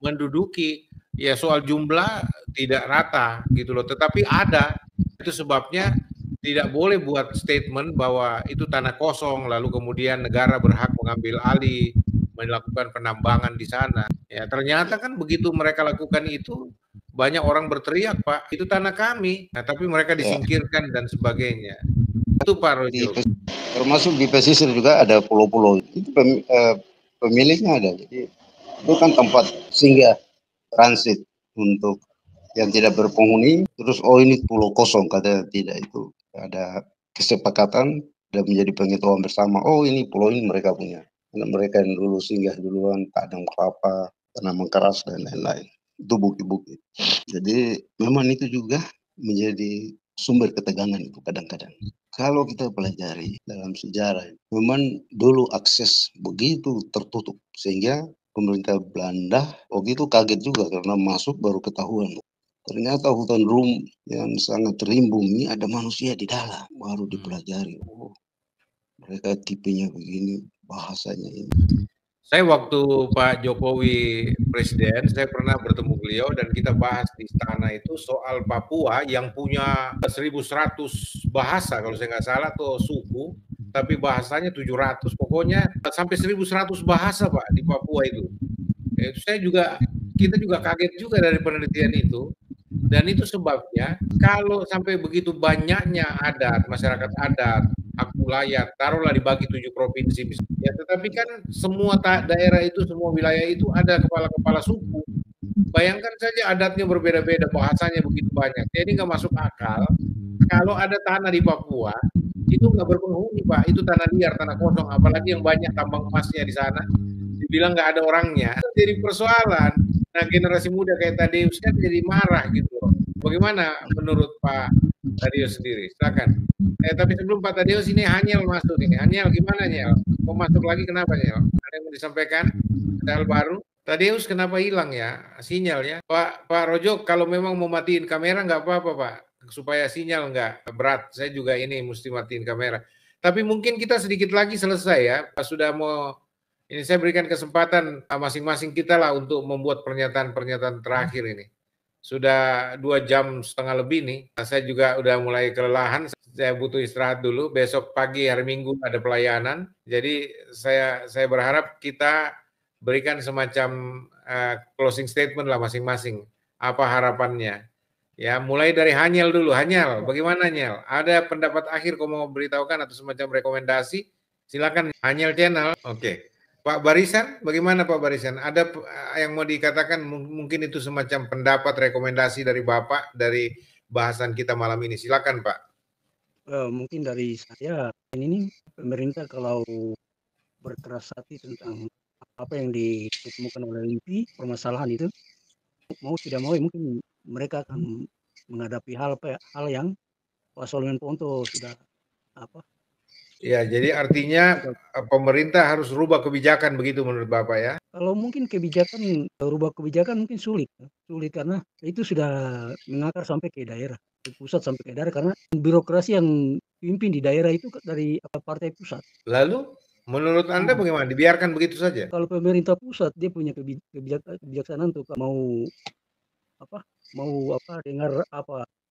menduduki. Ya soal jumlah tidak rata gitu loh, tetapi ada. Itu sebabnya tidak boleh buat statement bahwa itu tanah kosong lalu kemudian negara berhak mengambil alih, melakukan penambangan di sana. Ya ternyata kan begitu mereka lakukan itu banyak orang berteriak, Pak, itu tanah kami. Nah, tapi mereka disingkirkan dan sebagainya. Itu Pak Rojo. Termasuk di pesisir juga ada pulau-pulau. Itu pemiliknya ada. Jadi itu kan tempat singgah transit untuk yang tidak berpenghuni. Terus ini pulau kosong, katanya tidak, itu ada kesepakatan dan menjadi pengetahuan bersama. Ini pulau ini mereka punya. Karena mereka yang dulu singgah duluan, padang kelapa, tanaman keras dan lain-lain. Itu bukti-bukti. Jadi memang itu juga menjadi sumber ketegangan itu kadang-kadang. Kalau kita pelajari dalam sejarah, memang dulu akses begitu tertutup sehingga pemerintah Belanda waktu itu kaget juga karena masuk baru ketahuan. Ternyata hutan rum yang sangat rimbun ini ada manusia di dalam, baru dipelajari. Mereka tipenya begini, bahasanya ini. Saya waktu Pak Jokowi presiden, saya pernah bertemu beliau dan kita bahas di istana itu soal Papua yang punya 1.100 bahasa kalau saya nggak salah atau suku, tapi bahasanya 700, pokoknya sampai 1.100 bahasa Pak di Papua itu. Itu kita juga kaget juga dari penelitian itu. Dan itu sebabnya kalau sampai begitu banyaknya adat, masyarakat adat, hak ulayat, taruhlah dibagi 7 provinsi misalnya. Ya, tetapi kan semua daerah itu, semua wilayah itu ada kepala-kepala suku. Bayangkan saja adatnya berbeda-beda, bahasanya begitu banyak. Jadi nggak masuk akal kalau ada tanah di Papua itu nggak berpenghuni, Pak. Itu tanah liar, tanah kosong. Apalagi yang banyak tambang emasnya di sana. Dibilang nggak ada orangnya. Itu jadi persoalan. Nah, generasi muda kayak Tadeus kan jadi marah gitu loh. Bagaimana menurut Pak Tadeus sendiri? Silakan. Tapi sebelum Pak Tadeus ini Hanyel masuk ini. Hanyel gimana Nyel? Mau masuk lagi kenapa Nyel? Ada yang mau disampaikan? Ada hal baru? Tadeus kenapa hilang ya sinyalnya? Pak Rojo kalau memang mau matiin kamera nggak apa-apa Pak. Supaya sinyal nggak berat. Saya juga ini mesti matiin kamera. Tapi mungkin kita sedikit lagi selesai ya. Sudah mau ini saya berikan kesempatan masing-masing kita lah untuk membuat pernyataan-pernyataan terakhir ini. Sudah 2 jam setengah lebih nih. Saya juga udah mulai kelelahan. Saya butuh istirahat dulu. Besok pagi hari Minggu ada pelayanan. Jadi saya berharap kita berikan semacam closing statement lah masing-masing. Apa harapannya? Ya, mulai dari Hanyel dulu. Hanyel, bagaimana Nyel? Ada pendapat akhir kau mau beritahukan atau semacam rekomendasi? Silakan Hanyel Channel. Oke. Pak Barisan, bagaimana Pak Barisan? Ada yang mau dikatakan mungkin itu semacam pendapat rekomendasi dari Bapak dari bahasan kita malam ini. Silakan Pak. Mungkin dari saya ini pemerintah kalau berkeras hati tentang apa yang ditemukan oleh LIPI, permasalahan itu mau tidak mau mungkin mereka akan menghadapi hal yang Pak Solomon Ponto sudah Ya, jadi artinya pemerintah harus rubah kebijakan begitu menurut Bapak ya? Kalau mungkin rubah kebijakan mungkin sulit karena itu sudah mengakar sampai ke daerah, ke pusat sampai ke daerah karena birokrasi yang pimpin di daerah itu dari partai pusat. Lalu menurut Anda bagaimana? Dibiarkan begitu saja? Kalau pemerintah pusat dia punya kebijaksanaan untuk mau dengar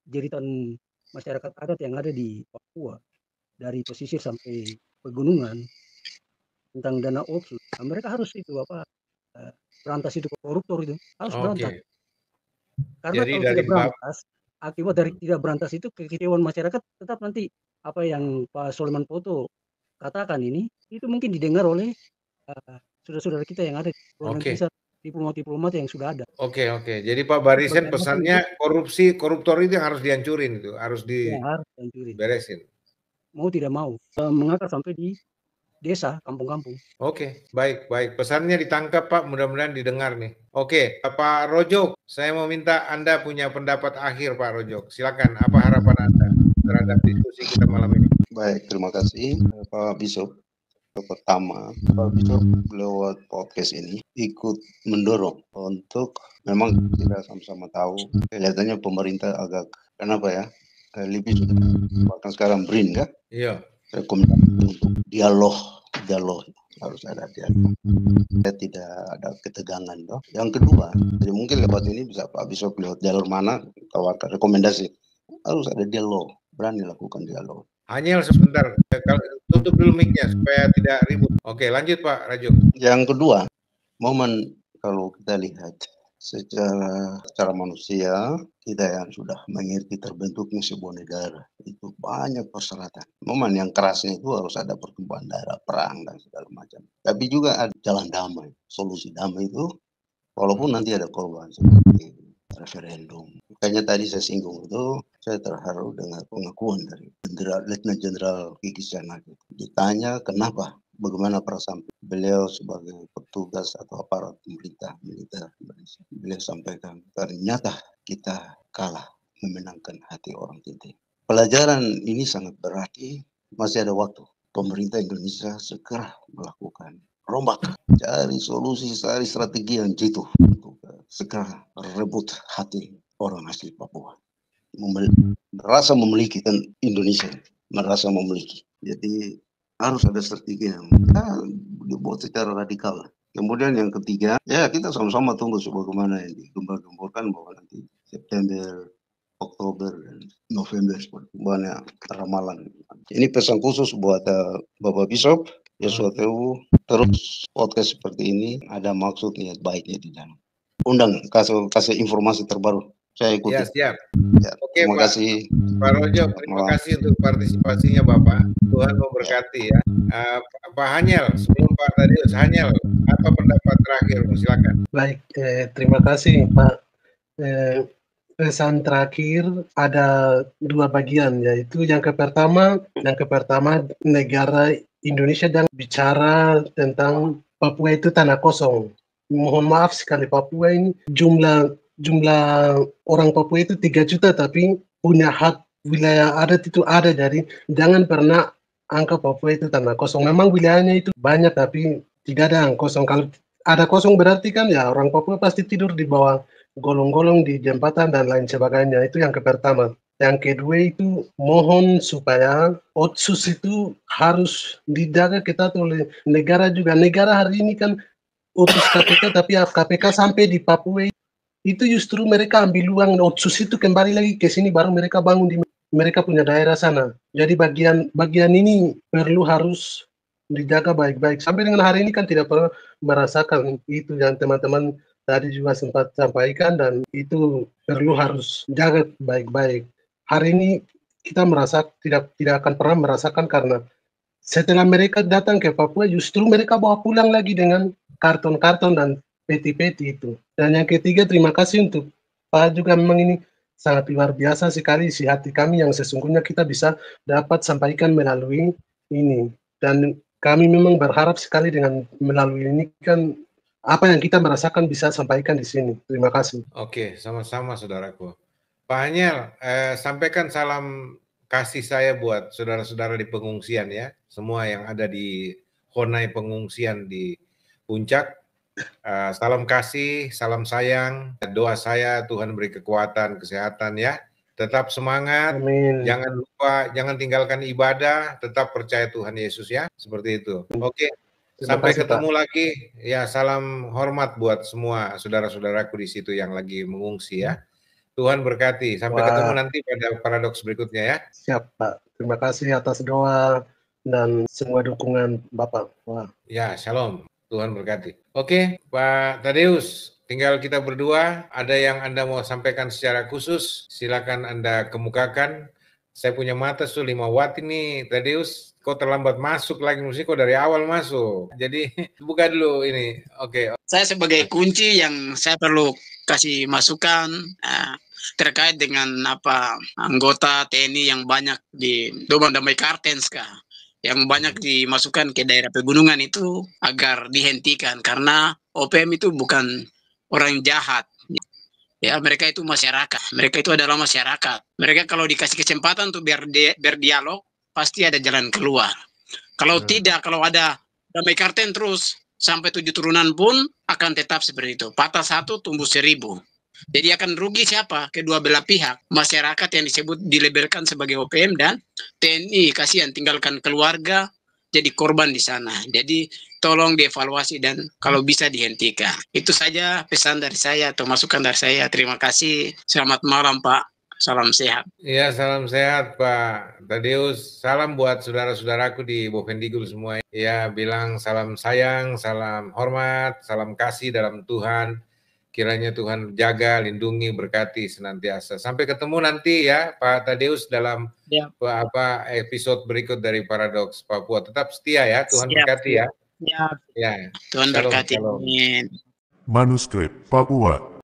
jeritan masyarakat adat yang ada di Papua dari pesisir sampai pegunungan tentang dana otsus. Nah, mereka harus berantas itu koruptor itu harus berantas. Karena jadi kalau tidak berantas, akibat dari tidak berantas itu kekecewaan masyarakat tetap nanti apa yang Pak Solomon Ponto katakan ini itu mungkin didengar oleh saudara-saudara kita yang ada di diplomat yang sudah ada. Oke. Jadi Pak Barisan pesannya koruptor itu yang harus dihancurin itu, harus diberesin. mau tidak mau mengakar sampai di desa, kampung-kampung. Oke, baik. Pesannya ditangkap Pak, mudah-mudahan didengar nih. Oke, Pak Rojok, saya mau minta Anda punya pendapat akhir Pak Rojok. Silakan, apa harapan Anda terhadap diskusi kita malam ini? Baik, terima kasih Pak Bishop. Pertama, Pak Bishop lewat podcast ini ikut mendorong untuk memang kita sama-sama tahu kelihatannya pemerintah agak kenapa ya lebih sudah bahkan sekarang BRIN kan Iya. rekomendasi untuk dialog harus ada dialog. Tidak ada ketegangan toh. Yang kedua, jadi mungkin lewat ini bisa Pak Bishop lewat jalur mana tawarkan rekomendasi harus ada dialog, berani lakukan dialog. Hanya sebentar, kalau tutup dulu mic-nya supaya tidak ribut. Oke, lanjut Pak Rajuk. Yang kedua, momen kalau kita lihat secara manusia, kita yang sudah mengerti terbentuknya sebuah negara, itu banyak persyaratan. Momen yang kerasnya itu harus ada pertumpahan darah, perang, dan segala macam. Tapi juga ada jalan damai, solusi damai itu, walaupun nanti ada korban seperti referendum. Makanya tadi saya singgung itu, saya terharu dengan pengakuan dari Letnan Jenderal Kiki Sianaki. Ditanya kenapa, bagaimana perasaan beliau sebagai petugas atau aparat pemerintah militer Indonesia. Beliau sampaikan, ternyata kita kalah memenangkan hati orang Tintin. Pelajaran ini sangat berarti, masih ada waktu. Pemerintah Indonesia segera melakukan rombak, cari solusi, cari strategi yang jitu untuk segera rebut hati orang asli Papua. Merasa memiliki kan Indonesia, merasa memiliki. Jadi harus ada strategi yang dibuat secara radikal. Kemudian yang ketiga, ya kita sama-sama tunggu sebagaimana yang digembar-gemborkan bahwa nanti September, Oktober, dan November seperti banyak ramalan. Ini pesan khusus buat Bapak Bishop, Yesuateu, terus podcast seperti ini ada maksud niat baiknya di dalam. Undang kasih informasi terbaru. Saya ikuti. Ya, siap. Ya, Oke, terima Pak. kasih. Pak Rojo, terima kasih untuk partisipasinya Bapak. Tuhan memberkati ya. Pak Hanyel, sebelum Pak Tadius, Hanyel, apa pendapat terakhir? Silakan. Baik, terima kasih Pak. Pesan terakhir ada dua bagian, yaitu yang pertama negara Indonesia jangan bicara tentang Papua itu tanah kosong. Mohon maaf sekali, Papua ini jumlah orang Papua itu 3 juta, tapi punya hak wilayah adat itu ada. Jadi jangan pernah anggap Papua itu tanah kosong. Memang wilayahnya itu banyak, tapi tidak ada yang kosong. Kalau ada kosong berarti kan ya orang Papua pasti tidur di bawah golong-golong di jembatan dan lain sebagainya. Itu yang pertama. Yang kedua itu mohon supaya otsus itu harus dijaga ketat oleh negara juga. Negara hari ini kan utus KPK, tapi KPK sampai di Papua itu justru mereka ambil uang otsus itu kembali lagi ke sini, baru mereka bangun di mereka punya daerah sana. Jadi bagian ini perlu harus dijaga baik-baik. Sampai dengan hari ini kan tidak pernah merasakan itu yang teman-teman tadi juga sempat sampaikan, dan itu perlu harus jaga baik-baik. Hari ini kita merasa tidak akan pernah merasakan, karena setelah mereka datang ke Papua justru mereka bawa pulang lagi dengan karton-karton dan peti-peti itu. Dan yang ketiga, terima kasih untuk Pak juga, memang ini sangat luar biasa sekali isi hati kami yang sesungguhnya kita bisa dapat sampaikan melalui ini. Dan kami memang berharap sekali dengan melalui ini kan apa yang kita merasakan bisa sampaikan di sini. Terima kasih. Oke, sama-sama saudaraku. Pak Hanyel, sampaikan salam kasih saya buat saudara-saudara di pengungsian ya. Semua yang ada di Honai pengungsian di Puncak. Salam kasih, salam sayang. Doa saya Tuhan beri kekuatan, kesehatan ya. Tetap semangat. Amin. Jangan lupa, jangan tinggalkan ibadah. Tetap percaya Tuhan Yesus ya. Seperti itu. Oke. Sampai ketemu lagi. Ya, salam hormat buat semua saudara-saudaraku di situ yang lagi mengungsi ya. Tuhan berkati. Sampai ketemu nanti pada paradoks berikutnya ya. Siap, Pak. Terima kasih atas doa dan semua dukungan Bapak. Wah. Ya, shalom. Tuhan berkati. Oke, Pak Tadeus, tinggal kita berdua. Ada yang Anda mau sampaikan secara khusus? Silakan Anda kemukakan. Saya punya mata 5 watt ini, Tadeus. Kok terlambat masuk lagi, mesti kok dari awal masuk. Jadi buka dulu ini. Oke. Saya sebagai kunci yang saya perlu kasih masukan terkait dengan anggota TNI yang banyak di Domang Damai Kartens yang banyak dimasukkan ke daerah pegunungan itu agar dihentikan, karena OPM itu bukan orang jahat. Ya, mereka itu masyarakat. Mereka itu adalah masyarakat. Mereka kalau dikasih kesempatan untuk berdialog, pasti ada jalan keluar. Kalau tidak, kalau ada damai karten terus sampai 7 turunan pun akan tetap seperti itu. Patah 1 tumbuh 1000. Jadi akan rugi siapa? Kedua belah pihak. Masyarakat yang disebut dilabelkan sebagai OPM dan TNI, kasihan tinggalkan keluarga jadi korban di sana. Jadi tolong dievaluasi dan kalau bisa dihentikan. Itu saja pesan dari saya atau masukan dari saya. Terima kasih. Selamat malam, Pak. Salam sehat. Iya, salam sehat Pak Tadeus. Salam buat saudara-saudaraku di Bovendigul semua. Ya, bilang salam sayang, salam hormat, salam kasih dalam Tuhan. Kiranya Tuhan jaga, lindungi, berkati senantiasa. Sampai ketemu nanti ya Pak Tadeus dalam episode berikut dari Paradoks Papua. Tetap setia ya, Tuhan berkati ya. Ya. Tuhan berkati. Manuskrip Papua.